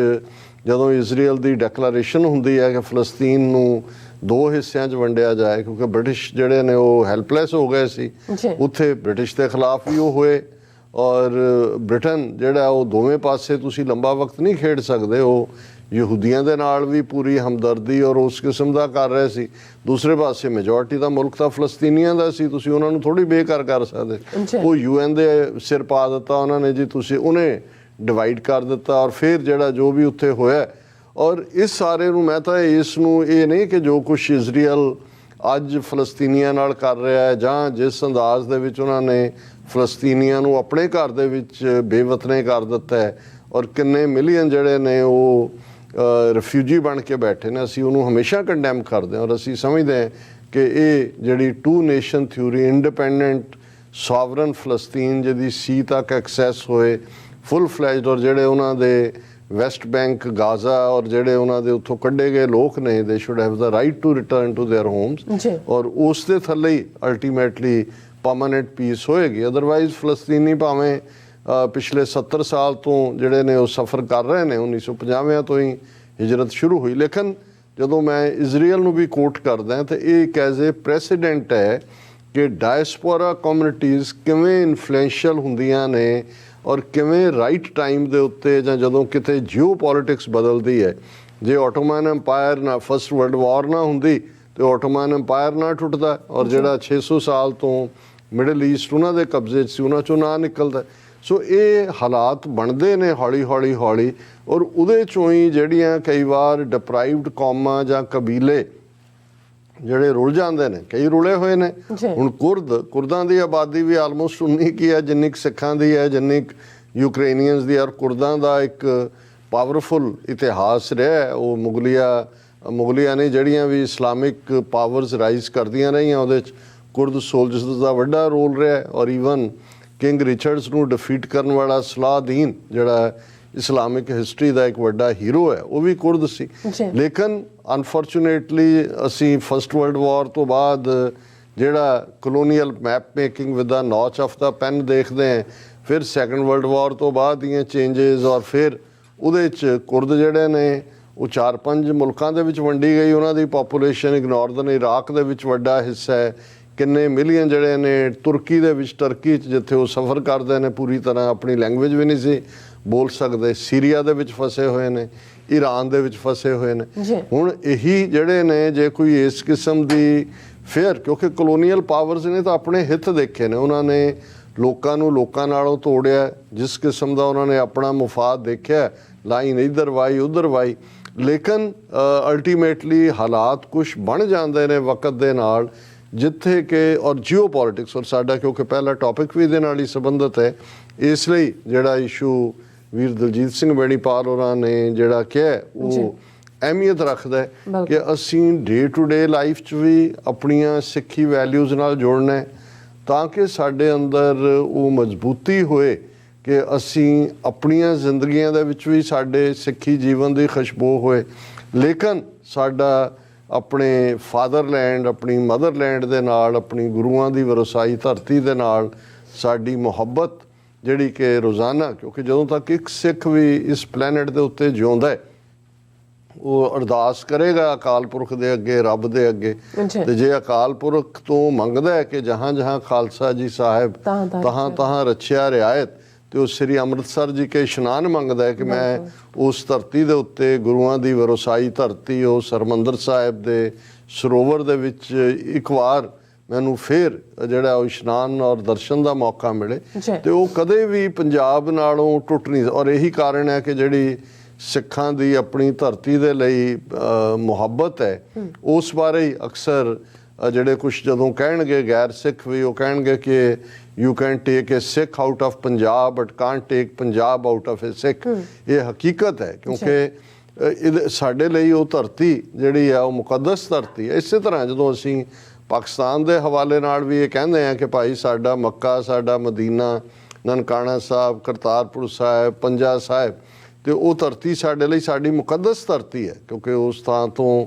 ਜਦੋਂ ਇਜ਼ਰਾਈਲ ਦੀ ਡੈਕਲੇਰੇਸ਼ਨ ਹੁੰਦੀ ਹੈ ਕਿ ਫਲਸਤੀਨ ਨੂੰ 2 ਹਿੱਸਿਆਂ 'ਚ ਵੰਡਿਆ ਜਾਏ, ਕਿਉਂਕਿ ਬ੍ਰਿਟਿਸ਼ ਜਿਹੜੇ ਨੇ ਉਹ ਹੈਲਪਲੈਸ ਹੋ ਗਏ ਸੀ, ਉੱਥੇ ਬ੍ਰਿਟਿਸ਼ ਦੇ ਖਿਲਾਫ ਵੀ ਉਹ ਹੋਏ। ਔਰ ਬ੍ਰਿਟਨ ਜਿਹੜਾ ਉਹ ਦੋਵੇਂ ਪਾਸੇ ਤੁਸੀਂ ਲੰਬਾ ਵਕਤ ਨਹੀਂ ਖੇਡ ਸਕਦੇ, ਉਹ ਯਹੂਦੀਆਂ ਦੇ ਨਾਲ ਵੀ ਪੂਰੀ ਹਮਦਰਦੀ ਔਰ ਉਸ ਕਿਸਮ ਦਾ ਕਰ ਰਹੇ ਸੀ, ਦੂਸਰੇ ਪਾਸੇ ਮੈਜੋਰਟੀ ਦਾ ਮੁਲਕ ਤਾਂ ਫਲਸਤੀਨੀਆਂ ਦਾ ਸੀ, ਤੁਸੀਂ ਉਹਨਾਂ ਨੂੰ ਥੋੜ੍ਹੀ ਬੇਘਰ ਕਰ ਸਕਦੇ। ਉਹ UN ਦੇ ਸਿਰ ਪਾ ਦਿੱਤਾ ਉਹਨਾਂ ਨੇ ਜੀ, ਤੁਸੀਂ ਉਹਨੇ ਡਿਵਾਈਡ ਕਰ ਦਿੱਤਾ। ਔਰ ਫਿਰ ਜਿਹੜਾ ਜੋ ਵੀ ਉੱਥੇ ਹੋਇਆ, ਔਰ ਇਸ ਸਾਰੇ ਨੂੰ ਮੈਂ ਤਾਂ ਇਸ ਨੂੰ ਇਹ ਨਹੀਂ ਕਿ ਜੋ ਕੁਛ ਇਜ਼ਰਾਈਲ ਅੱਜ ਫਲਸਤੀਨੀਆਂ ਨਾਲ ਕਰ ਰਿਹਾ ਹੈ ਜਾਂ ਜਿਸ ਅੰਦਾਜ਼ ਦੇ ਵਿੱਚ ਉਹਨਾਂ ਨੇ ਫਲਸਤੀਨੀਆਂ ਨੂੰ ਆਪਣੇ ਘਰ ਦੇ ਵਿੱਚ ਬੇਵਤਨੇ ਕਰ ਦਿੱਤਾ ਹੈ ਔਰ ਕਿੰਨੇ ਮਿਲੀਅਨ ਜਿਹੜੇ ਨੇ ਉਹ ਰਿਫਿਊਜੀ ਬਣ ਕੇ ਬੈਠੇ ਨੇ, ਅਸੀਂ ਉਹਨੂੰ ਹਮੇਸ਼ਾ ਕੰਡੈਮ ਕਰਦੇ ਹਾਂ। ਔਰ ਅਸੀਂ ਸਮਝਦੇ ਹਾਂ ਕਿ ਇਹ ਜਿਹੜੀ 2 ਨੇਸ਼ਨ ਥਿਊਰੀ, ਇੰਡੀਪੈਂਡੈਂਟ ਸੋਵਰਨ ਫਲਸਤੀਨ ਜਿਹਦੀ ਸੀ ਤੱਕ ਐਕਸੈਸ ਹੋਏ ਫੁੱਲ ਫਲੈਜਡ, ਔਰ ਜਿਹੜੇ ਉਹਨਾਂ ਦੇ ਵੈਸਟ ਬੈਂਕ, ਗਾਜ਼ਾ ਔਰ ਜਿਹੜੇ ਉਹਨਾਂ ਦੇ ਉੱਥੋਂ ਕੱਢੇ ਗਏ ਲੋਕ ਨੇ, they should have the right to return to their homes, ਔਰ ਉਸ ਦੇ ਥੱਲੇ ਹੀ ਅਲਟੀਮੇਟਲੀ ਪਰਮਾਨੈਂਟ ਪੀਸ ਹੋਏਗੀ। ਅਦਰਵਾਈਜ਼ ਫਲਸਤੀਨੀ ਭਾਵੇਂ ਪਿਛਲੇ 70 ਸਾਲ ਤੋਂ ਜਿਹੜੇ ਨੇ ਉਹ ਸਫ਼ਰ ਕਰ ਰਹੇ ਨੇ, 1950 ਤੋਂ ਹੀ ਹਿਜਰਤ ਸ਼ੁਰੂ ਹੋਈ। ਲੇਕਿਨ ਜਦੋਂ ਮੈਂ ਇਜ਼ਰਾਈਲ ਨੂੰ ਵੀ ਕੋਟ ਕਰਦਾ ਤਾਂ ਇਹ ਇੱਕ ਐਜ਼ ਏ ਪ੍ਰੈਸੀਡੈਂਟ ਹੈ ਕਿ ਡਾਇਸਪੋਰਾ ਕਮਿਊਨਿਟੀਜ਼ ਕਿਵੇਂ ਇਨਫਲੂਐਂਸ਼ੀਅਲ ਹੁੰਦੀਆਂ ਨੇ ਔਰ ਕਿਵੇਂ ਰਾਈਟ ਟਾਈਮ ਦੇ ਉੱਤੇ, ਜਾਂ ਜਦੋਂ ਕਿਤੇ ਜਿਓ ਪੋਲੀਟਿਕਸ ਬਦਲਦੀ ਹੈ, ਜੇ ਆਟੋਮਨ ਅੰਪਾਇਰ ਨਾ ਫਸਟ ਵਰਲਡ ਵਾਰ ਨਾ ਹੁੰਦੀ ਤੇ ਆਟੋਮਨ ਅੰਪਾਇਰ ਨਾ ਟੁੱਟਦਾ, ਔਰ ਜਿਹੜਾ 600 ਸਾਲ ਤੋਂ ਮਿਡਲ ਈਸਟ ਉਹਨਾਂ ਦੇ ਕਬਜ਼ੇ 'ਚ ਸੀ ਉਹਨਾਂ 'ਚੋਂ ਨਾ ਨਿਕਲਦਾ। ਸੋ ਇਹ ਹਾਲਾਤ ਬਣਦੇ ਨੇ ਹੌਲੀ ਹੌਲੀ ਹੌਲੀ, ਔਰ ਉਹਦੇ 'ਚੋਂ ਹੀ ਜਿਹੜੀਆਂ ਕਈ ਵਾਰ ਡਿਪਰਾਈਵਡ ਕੌਮਾਂ ਜਾਂ ਕਬੀਲੇ ਜਿਹੜੇ ਰੁਲ ਜਾਂਦੇ ਨੇ, ਕਈ ਰੁਲੇ ਹੋਏ ਨੇ। ਹੁਣ ਕੁਰਦਾਂ ਦੀ ਆਬਾਦੀ ਵੀ ਆਲਮੋਸਟ ਉਨੀ ਕੀ ਹੈ ਜਿੰਨੀ ਕੁ ਸਿੱਖਾਂ ਦੀ ਹੈ, ਜਿੰਨੀ ਯੂਕਰੇਨੀਅਨਸ ਦੀ। ਔਰ ਕੁਰਦਾਂ ਦਾ ਇੱਕ ਪਾਵਰਫੁਲ ਇਤਿਹਾਸ ਰਿਹਾ। ਉਹ ਮੁਗਲੀਆ ਨੇ ਜਿਹੜੀਆਂ ਵੀ ਇਸਲਾਮਿਕ ਪਾਵਰਸ ਰਾਈਜ਼ ਕਰਦੀਆਂ ਰਹੀਆਂ, ਉਹਦੇ 'ਚ ਕੁਰਦ ਸੋਲਜਰਸ ਦਾ ਵੱਡਾ ਰੋਲ ਰਿਹਾ। ਔਰ ਈਵਨ ਕਿੰਗ ਰਿਚਰਡਸ ਨੂੰ ਡਿਫੀਟ ਕਰਨ ਵਾਲਾ ਸਲਾਦੀਨ ਜਿਹੜਾ ਇਸਲਾਮਿਕ ਹਿਸਟਰੀ ਦਾ ਇੱਕ ਵੱਡਾ ਹੀਰੋ ਹੈ, ਉਹ ਵੀ ਕੁਰਦ ਸੀ। ਲੇਕਿਨ ਅਨਫੋਰਚੂਨੇਟਲੀ ਅਸੀਂ ਫਸਟ ਵਰਲਡ ਵਾਰ ਤੋਂ ਬਾਅਦ ਜਿਹੜਾ colonial map making with the notch of the pen ਦੇਖਦੇ ਹਾਂ, ਫਿਰ ਸੈਕੰਡ ਵਰਲਡ ਵਾਰ ਤੋਂ ਬਾਅਦ ਦੀਆਂ ਚੇਂਜਸ, ਔਰ ਫਿਰ ਉਹਦੇ 'ਚ ਕੁਰਦ ਜਿਹੜੇ ਨੇ ਉਹ 4-5 ਮੁਲਕਾਂ ਦੇ ਵਿੱਚ ਵੰਡੀ ਗਈ। ਉਹਨਾਂ ਦੀ ਪਾਪੂਲੇਸ਼ਨ ਇੱਕ ਨਾਰਦਰਨ ਇਰਾਕ ਦੇ ਵਿੱਚ ਵੱਡਾ ਹਿੱਸਾ ਹੈ, ਕਿੰਨੇ ਮਿਲੀਅਨ ਜਿਹੜੇ ਨੇ ਤੁਰਕੀ ਦੇ ਵਿੱਚ, ਟਰਕੀ 'ਚ ਜਿੱਥੇ ਉਹ ਸਫ਼ਰ ਕਰਦੇ ਨੇ, ਪੂਰੀ ਤਰ੍ਹਾਂ ਆਪਣੀ ਲੈਂਗੁਏਜ ਵੀ ਨਹੀਂ ਸੀ ਬੋਲ ਸਕਦੇ। ਸੀਰੀਆ ਦੇ ਵਿੱਚ ਫਸੇ ਹੋਏ ਨੇ, ਈਰਾਨ ਦੇ ਵਿੱਚ ਫਸੇ ਹੋਏ ਨੇ। ਹੁਣ ਇਹੀ ਜਿਹੜੇ ਨੇ, ਜੇ ਕੋਈ ਇਸ ਕਿਸਮ ਦੀ ਫਿਰ, ਕਿਉਂਕਿ ਕਲੋਨੀਅਲ ਪਾਵਰਸ ਨੇ ਤਾਂ ਆਪਣੇ ਹਿੱਤ ਦੇਖੇ ਨੇ, ਉਹਨਾਂ ਨੇ ਲੋਕਾਂ ਨੂੰ ਲੋਕਾਂ ਨਾਲੋਂ ਤੋੜਿਆ, ਜਿਸ ਕਿਸਮ ਦਾ ਉਹਨਾਂ ਨੇ ਆਪਣਾ ਮੁਫਾਦ ਦੇਖਿਆ, ਲਾਈਨ ਇੱਧਰ ਵਾਈ ਉੱਧਰ ਵਾਈ। ਲੇਕਿਨ ਅਲਟੀਮੇਟਲੀ ਹਾਲਾਤ ਕੁਛ ਬਣ ਜਾਂਦੇ ਨੇ ਵਕਤ ਦੇ ਨਾਲ, ਜਿੱਥੇ ਕਿ ਔਰ ਜਿਓ ਪੋਲੀਟਿਕਸ, ਔਰ ਸਾਡਾ ਕਿਉਂਕਿ ਪਹਿਲਾ ਟੌਪਿਕ ਵੀ ਇਹਦੇ ਨਾਲ ਹੀ ਸੰਬੰਧਿਤ ਹੈ, ਇਸ ਲਈ ਜਿਹੜਾ ਇਸ਼ੂ ਵੀਰ ਦਲਜੀਤ ਸਿੰਘ ਬੈਣੀਪਾਲ ਹੋਰਾਂ ਨੇ ਜਿਹੜਾ ਕਿਹਾ ਉਹ ਅਹਿਮੀਅਤ ਰੱਖਦਾ ਹੈ ਕਿ ਅਸੀਂ ਡੇ ਟੂ ਡੇ ਲਾਈਫ 'ਚ ਵੀ ਆਪਣੀਆਂ ਸਿੱਖੀ ਵੈਲਿਊਜ਼ ਨਾਲ ਜੁੜਨਾ, ਤਾਂ ਕਿ ਸਾਡੇ ਅੰਦਰ ਉਹ ਮਜ਼ਬੂਤੀ ਹੋਏ ਕਿ ਅਸੀਂ ਆਪਣੀਆਂ ਜ਼ਿੰਦਗੀਆਂ ਦੇ ਵਿੱਚ ਵੀ ਸਾਡੇ ਸਿੱਖੀ ਜੀਵਨ ਦੀ ਖੁਸ਼ਬੂ ਹੋਏ। ਲੇਕਿਨ ਸਾਡਾ ਆਪਣੇ ਫਾਦਰਲੈਂਡ, ਆਪਣੀ ਮਦਰਲੈਂਡ ਦੇ ਨਾਲ, ਆਪਣੀ ਗੁਰੂਆਂ ਦੀ ਵਿਰਸਾਈ ਧਰਤੀ ਦੇ ਨਾਲ ਸਾਡੀ ਮੁਹੱਬਤ ਜਿਹੜੀ ਕਿ ਰੋਜ਼ਾਨਾ, ਕਿਉਂਕਿ ਜਦੋਂ ਤੱਕ ਇੱਕ ਸਿੱਖ ਵੀ ਇਸ ਪਲੈਨਟ ਦੇ ਉੱਤੇ ਜਿਉਂਦਾ ਹੈ, ਉਹ ਅਰਦਾਸ ਕਰੇਗਾ ਅਕਾਲ ਪੁਰਖ ਦੇ ਅੱਗੇ, ਰੱਬ ਦੇ ਅੱਗੇ। ਤੇ ਜੇ ਅਕਾਲ ਪੁਰਖ ਤੋਂ ਮੰਗਦਾ ਹੈ ਕਿ ਜਹਾਂ ਜਹਾਂ ਖਾਲਸਾ ਜੀ ਸਾਹਿਬ ਤਹਾਂ ਤਹਾਂ ਰੱਛਿਆ ਰਿਆਇਤ, ਤੇ ਉਹ ਸ੍ਰੀ ਅੰਮ੍ਰਿਤਸਰ ਜੀ ਕੇ ਇਸ਼ਨਾਨ ਮੰਗਦਾ ਹੈ ਕਿ ਮੈਂ ਉਸ ਧਰਤੀ ਦੇ ਉੱਤੇ, ਗੁਰੂਆਂ ਦੀ ਵਿਰਸਾਈ ਧਰਤੀ, ਉਸ ਹਰਿਮੰਦਰ ਸਾਹਿਬ ਦੇ ਸਰੋਵਰ ਦੇ ਵਿੱਚ ਇੱਕ ਵਾਰ ਮੈਨੂੰ ਫਿਰ ਜਿਹੜਾ ਉਹ ਇਸ਼ਨਾਨ ਔਰ ਦਰਸ਼ਨ ਦਾ ਮੌਕਾ ਮਿਲੇ, ਤੇ ਉਹ ਕਦੇ ਵੀ ਪੰਜਾਬ ਨਾਲੋਂ ਟੁੱਟ ਨਹੀਂ। ਔਰ ਇਹੀ ਕਾਰਨ ਹੈ ਕਿ ਜਿਹੜੀ ਸਿੱਖਾਂ ਦੀ ਆਪਣੀ ਧਰਤੀ ਦੇ ਲਈ ਮੁਹੱਬਤ ਹੈ, ਉਸ ਬਾਰੇ ਹੀ ਅਕਸਰ ਜਿਹੜੇ ਕੁਛ ਜਦੋਂ ਕਹਿਣਗੇ ਗੈਰ ਸਿੱਖ ਵੀ, ਉਹ ਕਹਿਣਗੇ ਕਿ you can take a Sikh out of Punjab but can't take Punjab out of a Sikh. ਇਹ ਹਕੀਕਤ ਹੈ, ਕਿਉਂਕਿ ਸਾਡੇ ਲਈ ਉਹ ਧਰਤੀ ਜਿਹੜੀ ਆ ਉਹ ਮੁਕੱਦਸ ਧਰਤੀ ਹੈ। ਇਸੇ ਤਰ੍ਹਾਂ ਜਦੋਂ ਅਸੀਂ ਪਾਕਿਸਤਾਨ ਦੇ ਹਵਾਲੇ ਨਾਲ ਵੀ ਇਹ ਕਹਿੰਦੇ ਹਾਂ ਕਿ ਭਾਈ ਸਾਡਾ ਮੱਕਾ, ਸਾਡਾ ਮਦੀਨਾ ਨਨਕਾਣਾ ਸਾਹਿਬ, ਕਰਤਾਰਪੁਰ ਸਾਹਿਬ, ਪੰਜਾ ਸਾਹਿਬ, ਤੇ ਉਹ ਧਰਤੀ ਸਾਡੇ ਲਈ ਸਾਡੀ ਮੁਕੱਦਸ ਧਰਤੀ ਹੈ, ਕਿਉਂਕਿ ਉਸ ਥਾਂ ਤੋਂ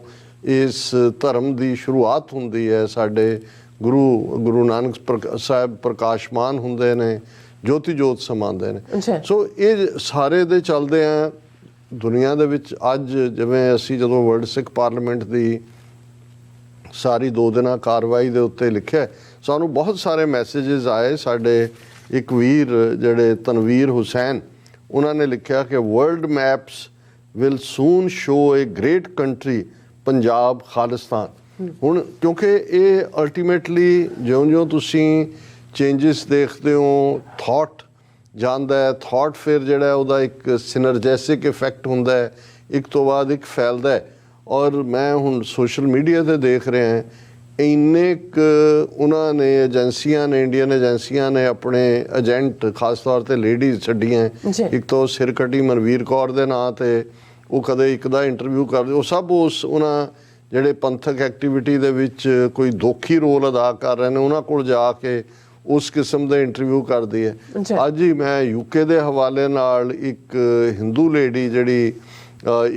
ਇਸ ਧਰਮ ਦੀ ਸ਼ੁਰੂਆਤ ਹੁੰਦੀ ਹੈ। ਸਾਡੇ ਗੁਰੂ ਨਾਨਕ ਸਾਹਿਬ ਪ੍ਰਕਾਸ਼ਮਾਨ ਹੁੰਦੇ ਨੇ, ਜੋਤੀ ਜੋਤ ਸਮਾਉਂਦੇ ਨੇ। ਸੋ ਇਹ ਸਾਰੇ ਦੇ ਚੱਲਦੇ ਆ ਦੁਨੀਆ ਦੇ ਵਿੱਚ ਅੱਜ ਜਿਵੇਂ ਅਸੀਂ ਜਦੋਂ ਵਰਲਡ ਸਿੱਖ ਪਾਰਲੀਮੈਂਟ ਦੀ ਸਾਰੀ 2 ਦਿਨਾਂ ਕਾਰਵਾਈ ਦੇ ਉੱਤੇ ਲਿਖਿਆ, ਸਾਨੂੰ ਬਹੁਤ ਸਾਰੇ ਮੈਸੇजेस ਆਏ। ਸਾਡੇ ਇੱਕ ਵੀਰ ਜਿਹੜੇ ਤਨਵੀਰ ਹੁਸੈਨ, ਉਹਨਾਂ ਨੇ ਲਿਖਿਆ ਕਿ world maps will soon show a great country Punjab Khalistan. ਹੁਣ ਕਿਉਂਕਿ ਇਹ ਅਲਟੀਮੇਟਲੀ ਜਿਉਂ-ਜਿਉਂ ਤੁਸੀਂ ਚੇਂਜਸ ਦੇਖਦੇ ਹੋ, ਥਾਟ ਜਾਂਦਾ ਹੈ, ਥਾਟ ਫਿਰ ਜਿਹੜਾ ਉਹਦਾ ਇੱਕ ਸਿਨਰਜੈਸਿਕ ਇਫੈਕਟ ਹੁੰਦਾ ਹੈ, ਇੱਕ ਤੋਂ ਬਾਅਦ ਇੱਕ ਫੈਲਦਾ ਹੈ। ਔਰ ਮੈਂ ਹੁਣ ਸੋਸ਼ਲ ਮੀਡੀਆ 'ਤੇ ਦੇਖ ਰਿਹਾ ਇੰਨੇ ਕੁ ਉਹਨਾਂ ਨੇ ਏਜੰਸੀਆਂ ਨੇ, ਇੰਡੀਅਨ ਏਜੰਸੀਆਂ ਨੇ ਆਪਣੇ ਏਜੰਟ ਖਾਸ ਤੌਰ 'ਤੇ ਲੇਡੀਜ਼ ਛੱਡੀਆਂ। ਇੱਕ ਤਾਂ ਸਿਰਕੱਟੀ ਮਨਵੀਰ ਕੌਰ ਦੇ ਨਾਂ 'ਤੇ ਉਹ ਕਦੇ ਇੱਕ ਦਾ ਇੰਟਰਵਿਊ ਕਰਦੇ, ਉਹ ਸਭ ਉਹਨਾਂ ਜਿਹੜੇ ਪੰਥਕ ਐਕਟੀਵਿਟੀ ਦੇ ਵਿੱਚ ਕੋਈ ਦੋਖੀ ਰੋਲ ਅਦਾ ਕਰ ਰਹੇ ਨੇ ਉਹਨਾਂ ਕੋਲ ਜਾ ਕੇ ਉਸ ਕਿਸਮ ਦੇ ਇੰਟਰਵਿਊ ਕਰਦੀ ਹੈ। ਅੱਜ ਹੀ ਮੈਂ ਯੂਕੇ ਦੇ ਹਵਾਲੇ ਨਾਲ ਇੱਕ ਹਿੰਦੂ ਲੇਡੀ ਜਿਹੜੀ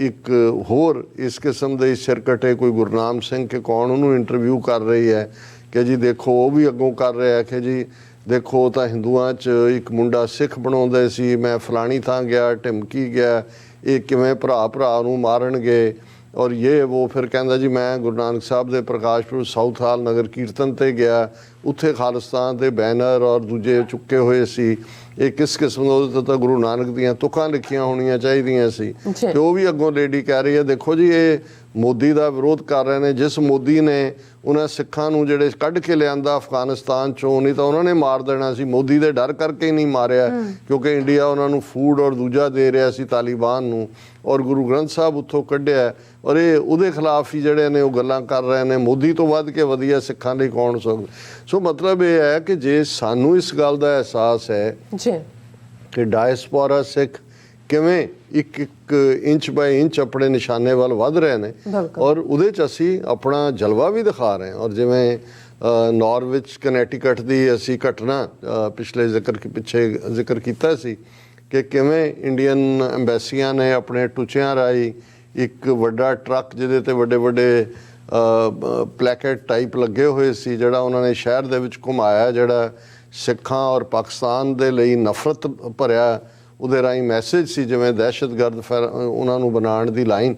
ਇੱਕ ਹੋਰ ਇਸ ਕਿਸਮ ਦੇ ਸਿਰਕੱਟੇ ਕੋਈ ਗੁਰਨਾਮ ਸਿੰਘ ਕਿ ਕੌਣ, ਉਹਨੂੰ ਇੰਟਰਵਿਊ ਕਰ ਰਹੀ ਹੈ ਕਿ ਜੀ ਦੇਖੋ ਉਹ ਵੀ ਅੱਗੋਂ ਕਰ ਰਿਹਾ ਕਿ ਜੀ ਦੇਖੋ ਤਾਂ ਹਿੰਦੂਆਂ 'ਚ ਇੱਕ ਮੁੰਡਾ ਸਿੱਖ ਬਣਾਉਂਦੇ ਸੀ, ਮੈਂ ਫਲਾਣੀ ਥਾਂ ਗਿਆ, ਢਿਮਕੀ ਗਿਆ, ਇਹ ਕਿਵੇਂ ਭਰਾ ਨੂੰ ਮਾਰਨਗੇ ਔਰ ਇਹ ਉਹ। ਫਿਰ ਕਹਿੰਦਾ ਜੀ ਮੈਂ ਗੁਰੂ ਨਾਨਕ ਸਾਹਿਬ ਦੇ ਪ੍ਰਕਾਸ਼ਪੁਰ ਸਾਊਥ ਹਾਲ ਨਗਰ ਕੀਰਤਨ 'ਤੇ ਗਿਆ, ਉੱਥੇ ਖਾਲਿਸਤਾਨ ਦੇ ਬੈਨਰ ਔਰ ਦੂਜੇ ਚੁੱਕੇ ਹੋਏ ਸੀ। ਇਹ ਕਿਸ ਕਿਸਮ ਦਾ, ਉਹਦੇ 'ਤੇ ਤਾਂ ਗੁਰੂ ਨਾਨਕ ਦੀਆਂ ਤੁਕਾਂ ਲਿਖੀਆਂ ਹੋਣੀਆਂ ਚਾਹੀਦੀਆਂ ਸੀ। ਤੇ ਉਹ ਵੀ ਅੱਗੋਂ ਲੇਡੀ ਕਹਿ ਰਹੀ ਹੈ ਦੇਖੋ ਜੀ ਇਹ ਮੋਦੀ ਦਾ ਵਿਰੋਧ ਕਰ ਰਹੇ ਨੇ, ਜਿਸ ਮੋਦੀ ਨੇ ਉਹਨਾਂ ਸਿੱਖਾਂ ਨੂੰ ਜਿਹੜੇ ਕੱਢ ਕੇ ਲਿਆਂਦਾ ਅਫਗਾਨਿਸਤਾਨ 'ਚੋਂ, ਨਹੀਂ ਤਾਂ ਉਹਨਾਂ ਨੇ ਮਾਰ ਦੇਣਾ ਸੀ। ਮੋਦੀ ਦੇ ਡਰ ਕਰਕੇ ਹੀ ਨਹੀਂ ਮਾਰਿਆ, ਕਿਉਂਕਿ ਇੰਡੀਆ ਉਹਨਾਂ ਨੂੰ ਫੂਡ ਔਰ ਦੂਜਾ ਦੇ ਰਿਹਾ ਸੀ ਤਾਲੀਬਾਨ ਨੂੰ, ਔਰ ਗੁਰੂ ਗ੍ਰੰਥ ਸਾਹਿਬ ਉੱਥੋਂ ਕੱਢਿਆ। ਔਰ ਇਹ ਉਹਦੇ ਖਿਲਾਫ ਹੀ ਜਿਹੜੇ ਨੇ ਉਹ ਗੱਲਾਂ ਕਰ ਰਹੇ ਨੇ, ਮੋਦੀ ਤੋਂ ਵੱਧ ਕੇ ਵਧੀਆ ਸਿੱਖਾਂ ਲਈ ਕੌਣ ਸਕਦਾ। ਸੋ ਮਤਲਬ ਇਹ ਹੈ ਕਿ ਜੇ ਸਾਨੂੰ ਇਸ ਗੱਲ ਦਾ ਅਹਿਸਾਸ ਹੈ ਕਿ ਡਾਇਸਪੋਰਾ ਸਿੱਖ ਕਿਵੇਂ ਇੱਕ ਇੰਚ ਬਾਈ ਇੰਚ ਆਪਣੇ ਨਿਸ਼ਾਨੇ ਵੱਲ ਵੱਧ ਰਹੇ ਨੇ, ਔਰ ਉਹਦੇ 'ਚ ਅਸੀਂ ਆਪਣਾ ਜਲਵਾ ਵੀ ਦਿਖਾ ਰਹੇ ਹਾਂ। ਔਰ ਜਿਵੇਂ ਨਾਰਵਿਚ ਕਨੈਟੀਕਟ ਦੀ ਅਸੀਂ ਘਟਨਾ ਪਿਛਲੇ ਪਿੱਛੇ ਜ਼ਿਕਰ ਕੀਤਾ ਸੀ ਕਿ ਕਿਵੇਂ ਇੰਡੀਅਨ ਐਮਬੈਸੀਆਂ ਨੇ ਆਪਣੇ ਟੁੱਚਿਆਂ ਰਾਹੀਂ ਇੱਕ ਵੱਡਾ ਟਰੱਕ ਜਿਹਦੇ 'ਤੇ ਵੱਡੇ ਪਲੈਕੇਟ ਟਾਈਪ ਲੱਗੇ ਹੋਏ ਸੀ, ਜਿਹੜਾ ਉਹਨਾਂ ਨੇ ਸ਼ਹਿਰ ਦੇ ਵਿੱਚ ਘੁਮਾਇਆ, ਜਿਹੜਾ ਸਿੱਖਾਂ ਔਰ ਪਾਕਿਸਤਾਨ ਦੇ ਲਈ ਨਫ਼ਰਤ ਭਰਿਆ ਉਹਦੇ ਰਾਹੀਂ ਮੈਸੇਜ ਸੀ, ਜਿਵੇਂ ਦਹਿਸ਼ਤਗਰਦ ਫਿਰ ਉਹਨਾਂ ਨੂੰ ਬਣਾਉਣ ਦੀ ਲਾਈਨ।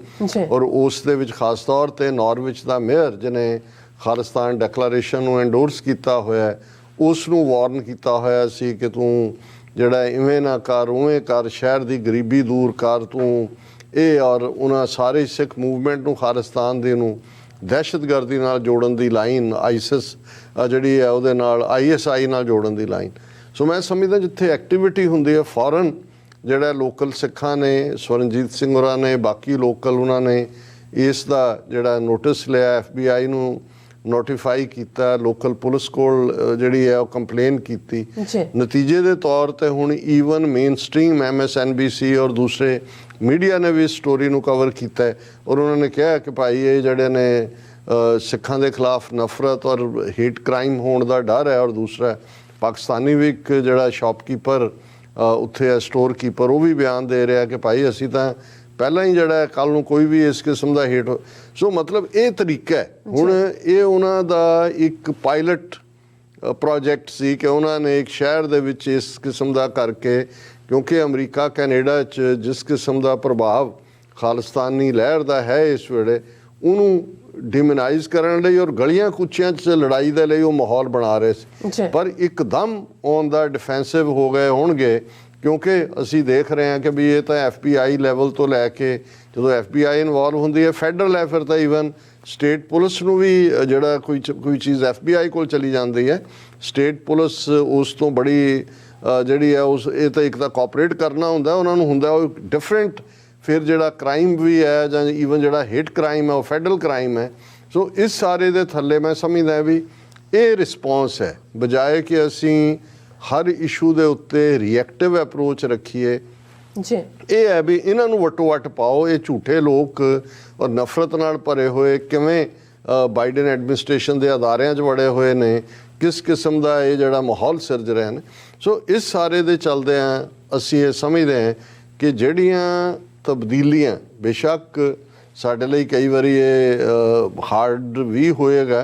ਔਰ ਉਸ ਦੇ ਵਿੱਚ ਖਾਸ ਤੌਰ 'ਤੇ ਨਾਰਵਿਚ ਦਾ ਮੇਅਰ ਜਿਹਨੇ ਖਾਲਿਸਤਾਨ ਡੈਕਲੇਰੇਸ਼ਨ ਨੂੰ ਐਂਡੋਰਸ ਕੀਤਾ ਹੋਇਆ, ਉਸ ਨੂੰ ਵਾਰਨ ਕੀਤਾ ਹੋਇਆ ਸੀ ਕਿ ਤੂੰ ਜਿਹੜਾ ਇਵੇਂ ਨਾ ਕਰ, ਉਵੇਂ ਕਰ, ਸ਼ਹਿਰ ਦੀ ਗਰੀਬੀ ਦੂਰ ਕਰ ਤੂੰ ਇਹ। ਔਰ ਉਹਨਾਂ ਸਾਰੇ ਸਿੱਖ ਮੂਵਮੈਂਟ ਨੂੰ ਖਾਲਿਸਤਾਨ ਦੇ ਨੂੰ ਦਹਿਸ਼ਤਗਰਦੀ ਨਾਲ ਜੋੜਨ ਦੀ ਲਾਈਨ, ਆਈਸਿਸ ਜਿਹੜੀ ਹੈ ਉਹਦੇ ਨਾਲ, ISI ਨਾਲ ਜੋੜਨ ਦੀ ਲਾਈਨ। ਸੋ ਮੈਂ ਸਮਝਦਾ ਜਿੱਥੇ ਐਕਟੀਵਿਟੀ ਹੁੰਦੀ ਹੈ ਫੌਰਨ ਜਿਹੜਾ ਲੋਕਲ ਸਿੱਖਾਂ ਨੇ, ਸਵਰਨਜੀਤ ਸਿੰਘ ਹੋਰਾਂ ਨੇ, ਬਾਕੀ ਲੋਕਲ ਉਹਨਾਂ ਨੇ ਇਸ ਦਾ ਜਿਹੜਾ ਨੋਟਿਸ ਲਿਆ, FBI ਨੂੰ ਨੋਟੀਫਾਈ ਕੀਤਾ, ਲੋਕਲ ਪੁਲਿਸ ਕੋਲ ਜਿਹੜੀ ਹੈ ਉਹ ਕੰਪਲੇਨ ਕੀਤੀ। ਨਤੀਜੇ ਦੇ ਤੌਰ 'ਤੇ ਹੁਣ ਈਵਨ ਮੇਨ ਸਟ੍ਰੀਮ MSNBC ਔਰ ਦੂਸਰੇ ਮੀਡੀਆ ਨੇ ਵੀ ਇਸ ਸਟੋਰੀ ਨੂੰ ਕਵਰ ਕੀਤਾ ਔਰ ਉਹਨਾਂ ਨੇ ਕਿਹਾ ਕਿ ਭਾਈ ਇਹ ਜਿਹੜੇ ਨੇ ਸਿੱਖਾਂ ਦੇ ਖਿਲਾਫ ਨਫ਼ਰਤ ਔਰ ਹੇਟ ਕ੍ਰਾਈਮ ਹੋਣ ਦਾ ਡਰ ਹੈ। ਔਰ ਦੂਸਰਾ ਪਾਕਿਸਤਾਨੀ ਵੀ ਇੱਕ ਜਿਹੜਾ ਸ਼ਾਪਕੀਪਰ ਉੱਥੇ ਹੈ, ਸਟੋਰ ਕੀਪਰ, ਉਹ ਵੀ ਬਿਆਨ ਦੇ ਰਿਹਾ ਕਿ ਭਾਈ ਅਸੀਂ ਤਾਂ ਪਹਿਲਾਂ ਹੀ ਜਿਹੜਾ ਕੱਲ੍ਹ ਨੂੰ ਕੋਈ ਵੀ ਇਸ ਕਿਸਮ ਦਾ ਹੇਟ ਸੋ ਮਤਲਬ ਇਹ ਤਰੀਕਾ ਹੈ। ਹੁਣ ਇਹ ਉਹਨਾਂ ਦਾ ਇੱਕ ਪਾਇਲਟ ਪ੍ਰੋਜੈਕਟ ਸੀ ਕਿ ਉਹਨਾਂ ਨੇ ਇੱਕ ਸ਼ਹਿਰ ਦੇ ਵਿੱਚ ਇਸ ਕਿਸਮ ਦਾ ਕਰਕੇ, ਕਿਉਂਕਿ ਅਮਰੀਕਾ ਕੈਨੇਡਾ 'ਚ ਜਿਸ ਕਿਸਮ ਦਾ ਪ੍ਰਭਾਵ ਖਾਲਿਸਤਾਨੀ ਲਹਿਰ ਦਾ ਹੈ ਇਸ ਵੇਲੇ, ਉਹਨੂੰ ਡਿਮਨਾਈਜ਼ ਕਰਨ ਲਈ ਔਰ ਗਲੀਆਂ ਕੁੱਚਿਆਂ 'ਚ ਲੜਾਈ ਦੇ ਲਈ ਉਹ ਮਾਹੌਲ ਬਣਾ ਰਹੇ ਸੀ। ਪਰ ਇੱਕਦਮ ਔਨ ਦਾ ਡਿਫੈਂਸਿਵ ਹੋ ਗਏ ਹੋਣਗੇ, ਕਿਉਂਕਿ ਅਸੀਂ ਦੇਖ ਰਹੇ ਹਾਂ ਕਿ ਵੀ ਇਹ ਤਾਂ FBI ਲੈਵਲ ਤੋਂ ਲੈ ਕੇ, ਜਦੋਂ FBI ਇਨਵੋਲਵ ਹੁੰਦੀ ਹੈ, ਫੈਡਰਲ ਹੈ, ਫਿਰ ਤਾਂ ਈਵਨ ਸਟੇਟ ਪੁਲਿਸ ਨੂੰ ਵੀ ਜਿਹੜਾ ਕੋਈ ਚੀਜ਼ FBI ਕੋਲ ਚਲੀ ਜਾਂਦੀ ਹੈ, ਸਟੇਟ ਪੁਲਿਸ ਉਸ ਤੋਂ ਬੜੀ ਜਿਹੜੀ ਹੈ ਉਸ ਇਹ ਤਾਂ ਇੱਕ ਤਾਂ ਕੋਆਪਰੇਟ ਕਰਨਾ ਹੁੰਦਾ ਉਹਨਾਂ ਨੂੰ, ਹੁੰਦਾ ਉਹ ਡਿਫਰੈਂਟ। ਫਿਰ ਜਿਹੜਾ ਕ੍ਰਾਈਮ ਵੀ ਹੈ ਜਾਂ ਈਵਨ ਜਿਹੜਾ ਹੇਟ ਕ੍ਰਾਈਮ ਹੈ ਉਹ ਫੈਡਰਲ ਕ੍ਰਾਈਮ ਹੈ। ਸੋ ਇਸ ਸਾਰੇ ਦੇ ਥੱਲੇ ਮੈਂ ਸਮਝਦਾ ਵੀ ਇਹ ਰਿਸਪੌਂਸ ਹੈ, ਬਜਾਏ ਕਿ ਅਸੀਂ ਹਰ ਇਸ਼ੂ ਦੇ ਉੱਤੇ ਰਿਐਕਟਿਵ ਅਪਰੋਚ ਰੱਖੀਏ। ਇਹ ਹੈ ਵੀ ਇਹਨਾਂ ਨੂੰ ਵਟੋ ਵਟ ਪਾਓ। ਇਹ ਝੂਠੇ ਲੋਕ ਔਰ ਨਫ਼ਰਤ ਨਾਲ ਭਰੇ ਹੋਏ ਕਿਵੇਂ ਬਾਈਡਨ ਐਡਮਿਨਿਸਟ੍ਰੇਸ਼ਨ ਦੇ ਅਦਾਰਿਆਂ 'ਚ ਵੜੇ ਹੋਏ ਨੇ, किस किस्म का ये जिहड़ा माहौल सिरज रहे हैं। सो इस सारे दे चलदिआं असीं ये समझते हैं कि जिहड़ियां तब्दीलियां बेशक साडे लई कई वारी ये हार्ड भी होएगा,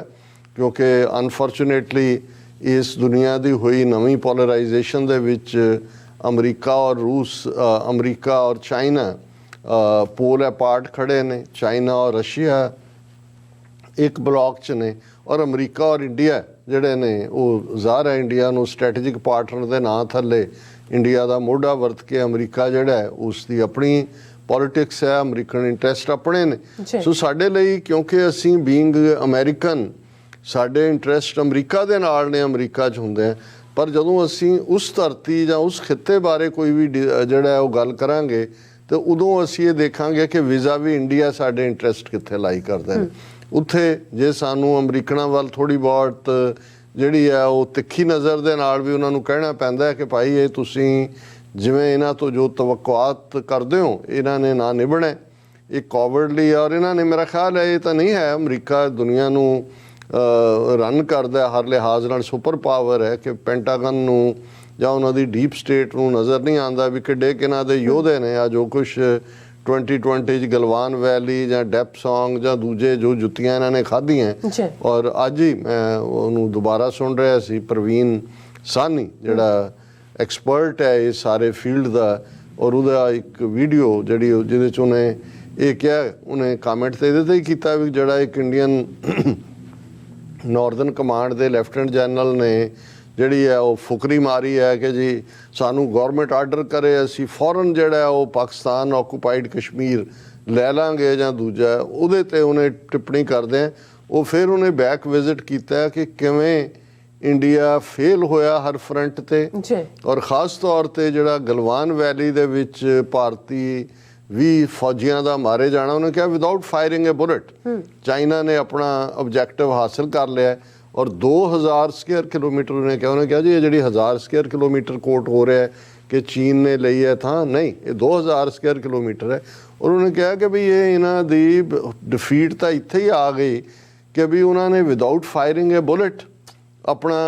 क्योंकि अनफॉर्चुनेटली इस दुनिया की हुई नवीं पोलराइजेशन दे विच अमरीका और रूस, अमरीका और चाइना पोल अपार्ट खड़े ने, चाइना और रशिया एक ब्लॉक च ने, और अमरीका और इंडिया जिहड़े ने वो ज़ाहिर है इंडिया नूं स्ट्रैटेजिक पार्टनर के नां थल्ले इंडिया का मोढा वरत के अमरीका जिहड़ा है उसकी अपनी पॉलिटिक्स है, अमरीकन इंटरस्ट अपने ने। सो साडे लई क्योंकि असीं बीइंग अमेरिकन साडे इंटरस्ट अमरीका दे नाल ने, अमरीका च हुंदे हैं, पर जदों असीं उस धरती जां उस खित्ते बारे कोई भी जिहड़ा है वो गल करांगे तो उदों असीं ये देखांगे कि वीज़ा भी इंडिया साडे इंटरस्ट कित्थे लाई करदे ने। उत्थे जे सानू अमरीकना वाल थोड़ी बहुत जिहड़ी है वो तिखी नज़र दे नाल भी उन्हां नूं कहना पैंदा है कि भाई ये तुसीं जिवें इन्हां तो जो तवक्कुआत करदे हो इन्हां ने ना निभना, एक कॉवर्डली, और इन्हां ने मेरा ख्याल है ये तो नहीं है अमरीका दुनिया नूं रन करदा हर लिहाज नाल सुपर पावर है कि पेंटागन नूं जां उन्हां दी डीप स्टेट नूं नज़र नहीं आंदा भी किड्डे किन्हां दे योधे ने आ जो कुछ 2020 गलवान वैली जां डेप सॉन्ग जां दूजे जो जुत्तियां इन्हां ने खाधियां। और अज ही मैं उन्होंने दोबारा सुन रहा सी प्रवीण सानी जिहड़ा एक्सपर्ट है इस सारे फील्ड का, और उहदा एक वीडियो जिहड़ी जिहदे च उन्हें ये क्या उन्हें कामेंट तो ये ही किया भी जिहड़ा एक इंडियन नॉर्दर्न कमांड के लैफ्टिनेंट जनरल ने जिहड़ी है वो फुकरी मारी है कि जी सानू गौरमेंट आर्डर करे असी फौरन जिहड़ा है वो पाकिस्तान ऑक्यूपाइड कश्मीर लै लांगे जां दूजा उहदे ते उन्हें टिप्पणी करदे हैं वो फिर उन्हें बैक विजिट किया कि किवें इंडिया फेल होया हर फ्रंट ते, और ख़ास तौर पर जिहड़ा गलवान वैली दे विच भारती भी फौजियां का मारे जाना, उन्हें कहा विदाउट फायरिंग ए बुलेट चाइना ने अपना ऑब्जैक्टिव हासिल कर लिया। और 2000 स्क्वायर किलोमीटर उन्हें कहा जी ये जी 1000 स्क्वायर किलोमीटर कोट हो रहा है कि चीन ने ली है था, नहीं ये 2000 स्क्वायर किलोमीटर है। और उन्होंने कहा कि भी ये इन्हों दी डिफीट तो इत्थे ही आ गई कि भी उन्होंने विदाउट फायरिंग ए बुलेट अपना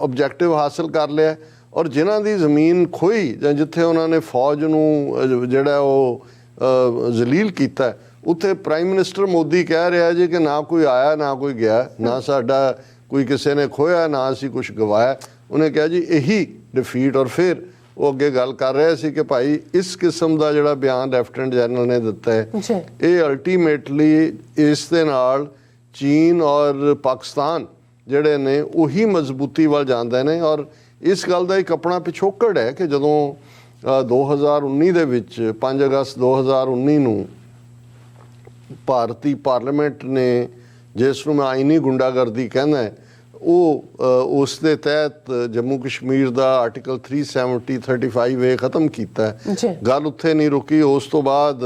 ऑब्जैक्टिव हासिल कर लिया। और जिन्हों की जमीन खोई जां जिथे उन्होंने फौज नूं जिहड़ा वो जलील किया उत्थे प्राइम मिनिस्टर मोदी कह रहा जी कि ना कोई आया ना कोई गया, ना साडा कोई किसी ने खोया ना असी कुछ गवाया। उन्हें कहा जी यही डिफीट। और फिर वो अगे गल कर रहे सी कि भाई इस किस्म का जिहड़ा बयान लैफ्टिनेंट जनरल ने दिता है ये अल्टीमेटली इस दे नाल चीन और पाकिस्तान जिहड़े ने उही मजबूती वाल जांदे ने। और इस गल का एक अपना पिछोकड़ है कि जदों 2019 दे विच 5 अगस्त 2019 नूं भारती पार्लीमेंट ने जिसनूं मैं आईनी गुंडागर्दी कहना है वो उस दे तहत जम्मू कश्मीर का आर्टिकल 370-35A ख़त्म किया। गल उत्थे नहीं रुकी, उस तो बाद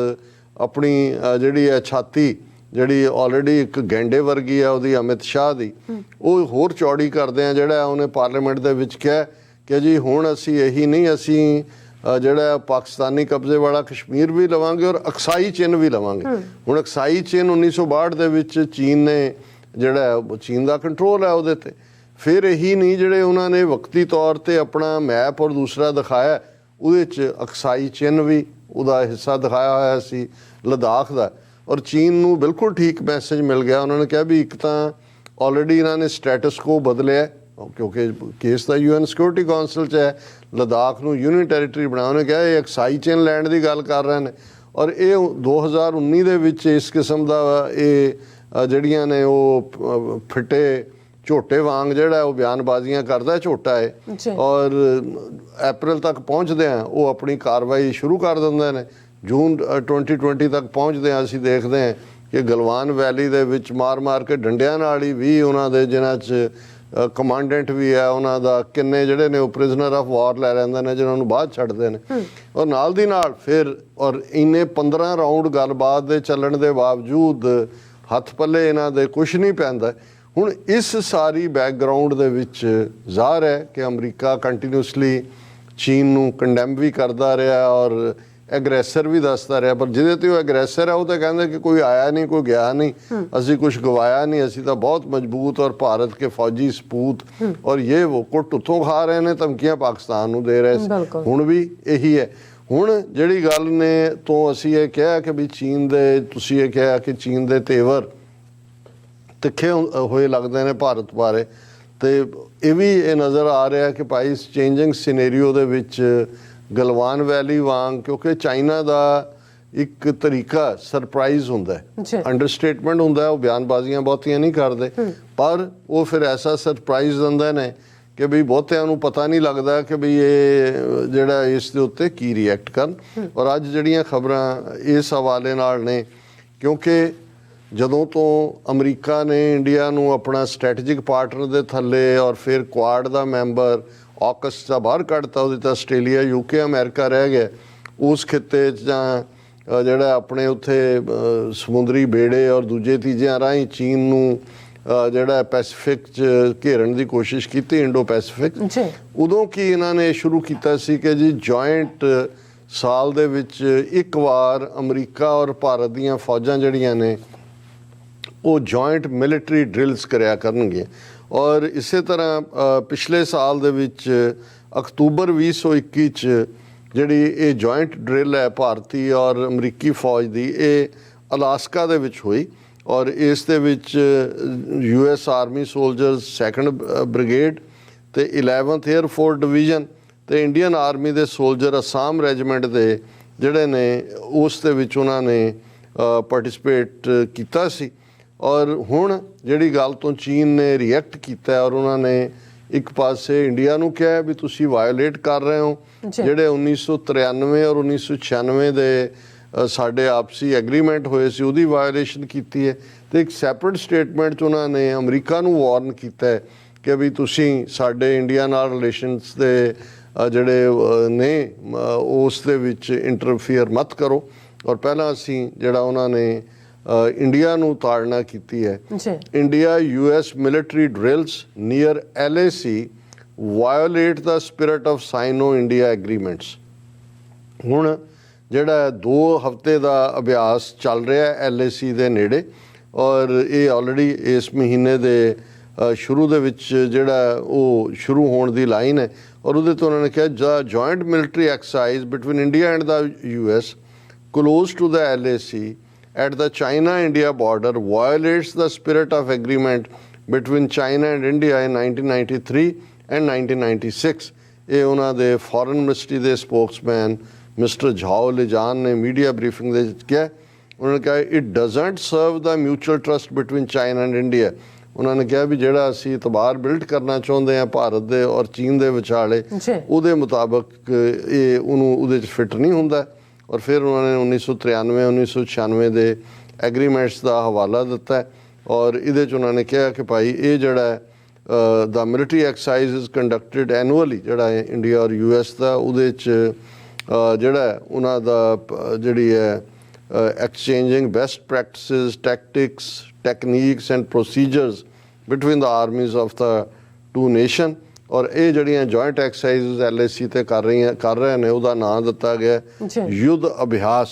अपनी जिहड़ी है छाती जिहड़ी ऑलरेडी एक गेंडे वर्गी है उहदी अमित शाह दी वो होर चौड़ी करदे हैं जिहड़ा उन्हें पार्लीमेंट दे विच कहा कि जी हुण असी यही नहीं असी जिहड़ा पाकिस्तानी कब्जे वाला कश्मीर भी लवांगे और अक्साई चिन्ह भी लवांगे। हुण अक्साई चिन्ह 1962 दे विच चीन ने जिहड़ा चीन का कंट्रोल है उहदे ते। फिर यही नहीं जिहड़े उन्होंने वक्ती तौर पर अपना मैप और दूसरा दिखाया उहदे च अक्साई चिन्ह भी उहदा हिस्सा दिखाया होया सी लद्दाख का। और चीन नूं बिल्कुल ठीक मैसेज मिल गया, उन्होंने कहा भी एक तो ऑलरेडी इन्होंने स्टैटस को बदलिया क्योंकि केस तो UN सिक्योरिटी काउंसिल च है, लद्दाख नूं यूनियन टैरेटरी बनाया। उन्होंने कहा ये एक्साई चेन लैंड की गल कर रहे हैं। और ये 2019 दे विच इस किस्म का ये जड़ियां ने वो फिटे झोटे वांग जिहड़ा वो बयानबाजियां करदा झोटा है। और अप्रैल तक पहुँचदे हैं वो अपनी कार्रवाई शुरू कर दिंदे ने। जून 2020 तक पहुँचदे हैं असीं देखते हैं कि गलवान वैली दे विच मार मार के डंडियां नाल ही 20 उन्हां दे जिन्हां च कमांडेंट भी है उन्हां दा किन्ने जिहड़े ने प्रिजनर ऑफ वार लै लैंदे ने जिन्हां नूं बाहर छड्डदे ने। और नाल दी नाल फिर और इन्ने 15 राउंड गलबात दे चलण दे बावजूद हत्थ पल्ले इन्हां दे कुछ नहीं पैंदा। हुण इस सारी बैकग्राउंड दे विच ज़ाहिर है कि अमरीका कंटीन्यूसली चीन नूं कंडैम भी करदा रहा और ਐਗਰੈਸਰ ਵੀ ਦੱਸਦਾ ਰਿਹਾ, ਪਰ ਜਿਹਦੇ ਤੇ ਉਹ ਐਗਰੈਸਰ ਹੈ ਉਹ ਤਾਂ ਕਹਿੰਦੇ ਕਿ ਕੋਈ ਆਇਆ ਨਹੀਂ, ਕੋਈ ਗਿਆ ਨਹੀਂ, ਅਸੀਂ ਕੁਝ ਗਵਾਇਆ ਨਹੀਂ, ਅਸੀਂ ਤਾਂ ਬਹੁਤ ਮਜ਼ਬੂਤ ਔਰ ਭਾਰਤ ਕੇ ਫੌਜੀ ਸਪੂਤ ਔਰ ਇਹ ਉਹ ਕੁੱਟ ਉੱਥੋਂ ਖਾ ਰਹੇ ਨੇ, ਧਮਕੀਆਂ ਪਾਕਿਸਤਾਨ ਨੂੰ ਦੇ ਰਹੇ ਸੀ। ਹੁਣ ਵੀ ਇਹੀ ਹੈ। ਹੁਣ ਜਿਹੜੀ ਗੱਲ ਨੇ ਤੋਂ ਅਸੀਂ ਇਹ ਕਿਹਾ ਕਿ ਵੀ ਚੀਨ ਦੇ, ਤੁਸੀਂ ਇਹ ਕਿਹਾ ਕਿ ਚੀਨ ਦੇ ਤੇਵਰ ਤਿੱਖੇ ਹੋਏ ਲੱਗਦੇ ਨੇ ਭਾਰਤ ਬਾਰੇ, ਤੇ ਇਹ ਵੀ ਇਹ ਨਜ਼ਰ ਆ ਰਿਹਾ ਕਿ ਭਾਈ ਇਸ ਚੇਂਜਿੰਗ ਸਿਨੇਰੀਓ ਦੇ ਵਿੱਚ ਗਲਵਾਨ ਵੈਲੀ ਵਾਂਗ, ਕਿਉਂਕਿ ਚਾਈਨਾ ਦਾ ਇੱਕ ਤਰੀਕਾ ਸਰਪ੍ਰਾਈਜ਼ ਹੁੰਦਾ ਹੈ, ਅੰਡਰਸਟੇਟਮੈਂਟ ਹੁੰਦਾ ਹੈ, ਉਹ ਬਿਆਨਬਾਜ਼ੀਆਂ ਬਹੁਤੀਆਂ ਨਹੀਂ ਕਰਦੇ, ਪਰ ਉਹ ਫਿਰ ਐਸਾ ਸਰਪ੍ਰਾਈਜ਼ ਦਿੰਦੇ ਨੇ ਕਿ ਵੀ ਬਹੁਤਿਆਂ ਨੂੰ ਪਤਾ ਨਹੀਂ ਲੱਗਦਾ ਕਿ ਵੀ ਇਹ ਜਿਹੜਾ ਇਸ ਦੇ ਉੱਤੇ ਕੀ ਰਿਐਕਟ ਕਰਨ। ਔਰ ਅੱਜ ਜਿਹੜੀਆਂ ਖਬਰਾਂ ਇਸ ਹਵਾਲੇ ਨਾਲ ਨੇ, ਕਿਉਂਕਿ ਜਦੋਂ ਤੋਂ ਅਮਰੀਕਾ ਨੇ ਇੰਡੀਆ ਨੂੰ ਆਪਣਾ ਸਟ੍ਰੈਟੇਜਿਕ ਪਾਰਟਨਰ ਦੇ ਥੱਲੇ ਔਰ ਫਿਰ ਕੁਆਡ ਦਾ ਮੈਂਬਰ ਆਕਸ ਦਾ ਬਾਹਰ ਕੱਢਤਾ, ਉਹਦੇ ਤਾਂ ਆਸਟ੍ਰੇਲੀਆ, ਯੂਕੇ, ਅਮਰੀਕਾ ਰਹਿ ਗਿਆ ਉਸ ਖਿੱਤੇ 'ਚ, ਜਾਂ ਜਿਹੜਾ ਆਪਣੇ ਉੱਥੇ ਸਮੁੰਦਰੀ ਬੇੜੇ ਔਰ ਦੂਜੇ ਤੀਜਿਆਂ ਰਾਹੀਂ ਚੀਨ ਨੂੰ ਜਿਹੜਾ ਪੈਸੀਫਿਕ 'ਚ ਘੇਰਨ ਦੀ ਕੋਸ਼ਿਸ਼ ਕੀਤੀ, ਇੰਡੋ ਪੈਸੀਫਿਕ, ਉਦੋਂ ਕੀ ਇਹਨਾਂ ਨੇ ਸ਼ੁਰੂ ਕੀਤਾ ਸੀ ਕਿ ਜੀ ਜੁਆਇੰਟ ਸਾਲ ਦੇ ਵਿੱਚ ਇੱਕ ਵਾਰ ਅਮਰੀਕਾ ਔਰ ਭਾਰਤ ਦੀਆਂ ਫੌਜਾਂ ਜਿਹੜੀਆਂ ਨੇ ਉਹ ਜੁਆਇੰਟ ਮਿਲਟਰੀ ਡਰਿਲਸ ਕਰਿਆ ਕਰਨਗੇ। ਔਰ ਇਸੇ ਤਰ੍ਹਾਂ ਪਿਛਲੇ ਸਾਲ ਦੇ ਵਿੱਚ ਅਕਤੂਬਰ 2021 'ਚ ਜਿਹੜੀ ਇਹ ਜੁਆਇੰਟ ਡਰਿਲ ਹੈ ਭਾਰਤੀ ਔਰ ਅਮਰੀਕੀ ਫੌਜ ਦੀ, ਇਹ ਅਲਾਸਕਾ ਦੇ ਵਿੱਚ ਹੋਈ। ਔਰ ਇਸ ਦੇ ਵਿੱਚ US army soldiers 2nd brigade ਤੇ 11th ਏਅਰ ਫੋਰਸ ਡਿਵੀਜ਼ਨ ਤੇ ਇੰਡੀਅਨ ਆਰਮੀ ਦੇ ਸੋਲਜਰ ਅਸਾਮ ਰੈਜੀਮੈਂਟ ਦੇ ਜਿਹੜੇ ਨੇ ਉਸ ਦੇ ਵਿੱਚ ਉਹਨਾਂ ਨੇ ਪਾਰਟਿਸਿਪੇਟ ਕੀਤਾ ਸੀ। ਔਰ ਹੁਣ ਜਿਹੜੀ ਗੱਲ ਤੋਂ ਚੀਨ ਨੇ ਰਿਐਕਟ ਕੀਤਾ ਔਰ ਉਹਨਾਂ ਨੇ ਇੱਕ ਪਾਸੇ ਇੰਡੀਆ ਨੂੰ ਕਿਹਾ ਵੀ ਤੁਸੀਂ ਵਾਇਓਲੇਟ ਕਰ ਰਹੇ ਹੋ ਜਿਹੜੇ 1993 ਔਰ 1996 ਦੇ ਸਾਡੇ ਆਪਸੀ ਐਗਰੀਮੈਂਟ ਹੋਏ ਸੀ, ਉਹਦੀ ਵਾਇਓਲੇਸ਼ਨ ਕੀਤੀ ਹੈ। ਤੇ ਇੱਕ ਸੈਪਰੇਟ ਸਟੇਟਮੈਂਟ 'ਚ ਉਹਨਾਂ ਨੇ ਅਮਰੀਕਾ ਨੂੰ ਵਾਰਨ ਕੀਤਾ ਹੈ ਕਿ ਵੀ ਤੁਸੀਂ ਸਾਡੇ ਇੰਡੀਆ ਨਾਲ ਰਿਲੇਸ਼ਨਸ ਦੇ ਜਿਹੜੇ ਨੇ ਉਸ ਦੇ ਵਿੱਚ ਇੰਟਰਫੀਅਰ ਮਤ ਕਰੋ। ਔਰ ਪਹਿਲਾਂ ਅਸੀਂ ਜਿਹੜਾ ਉਹਨਾਂ ਨੇ ਇੰਡੀਆ ਨੂੰ ਤਾੜਨਾ ਕੀਤੀ ਹੈ, India US military drills near LAC violate ਦਾ spirit of Sino India agreements. ਹੁਣ ਜਿਹੜਾ 2 ਹਫ਼ਤੇ ਦਾ ਅਭਿਆਸ ਚੱਲ ਰਿਹਾ LAC ਦੇ ਨੇੜੇ, ਔਰ ਇਹ ਆਲਰੇਡੀ ਇਸ ਮਹੀਨੇ ਦੇ ਸ਼ੁਰੂ ਦੇ ਵਿੱਚ ਜਿਹੜਾ ਉਹ ਸ਼ੁਰੂ ਹੋਣ ਦੀ ਲਾਈਨ ਹੈ। ਔਰ ਉਹਦੇ ਤੋਂ ਉਹਨਾਂ ਨੇ ਕਿਹਾ joint military exercise between India and the US close to the LAC at the China-India border violates the spirit of agreement between China and India in 1993 and 1996. ਇਹ ਉਹਨਾਂ ਦੇ ਫੋਰਨ ਮਿਨਿਸਟਰੀ ਦੇ ਸਪੋਕਸਮੈਨ ਮਿਸਟਰ ਝਾਓ ਲਿਜਾਨ ਨੇ media briefing ਦੇ ਵਿੱਚ ਕਿਹਾ। ਉਹਨਾਂ ਨੇ ਕਿਹਾ it doesn't serve the mutual trust between China and India. ਉਹਨਾਂ ਨੇ ਕਿਹਾ ਵੀ ਜਿਹੜਾ ਅਸੀਂ ਇਤਬਾਰ ਬਿਲਡ ਕਰਨਾ ਚਾਹੁੰਦੇ ਹਾਂ ਭਾਰਤ ਦੇ ਔਰ ਚੀਨ ਦੇ ਵਿਚਾਲੇ, ਉਹਦੇ ਮੁਤਾਬਕ ਇਹ ਉਹਦੇ 'ਚ ਫਿੱਟ ਨਹੀਂ ਹੁੰਦਾ। ਔਰ ਫਿਰ ਉਹਨਾਂ ਨੇ 1993 1996 ਦੇ ਐਗਰੀਮੈਂਟਸ ਦਾ ਹਵਾਲਾ ਦਿੱਤਾ ਔਰ ਇਹਦੇ 'ਚ ਉਹਨਾਂ ਨੇ ਕਿਹਾ ਕਿ ਭਾਈ ਇਹ ਜਿਹੜਾ ਦਾ military exercise is conducted annually, ਜਿਹੜਾ ਹੈ ਇੰਡੀਆ ਔਰ US ਦਾ, ਉਹਦੇ 'ਚ ਜਿਹੜਾ ਉਹਨਾਂ ਦਾ ਜਿਹੜੀ ਹੈ exchanging best practices, tactics, techniques and procedures between the armies of the two nations। ਔਰ ਇਹ ਜਿਹੜੀਆਂ ਜੁਆਇੰਟ ਐਕਸਰਸਾਈਜ਼ LAC ਤੇ ਕਰ ਰਹੇ ਨੇ ਉਹਦਾ ਨਾਂ ਦਿੱਤਾ ਗਿਆ ਯੁੱਧ ਅਭਿਆਸ।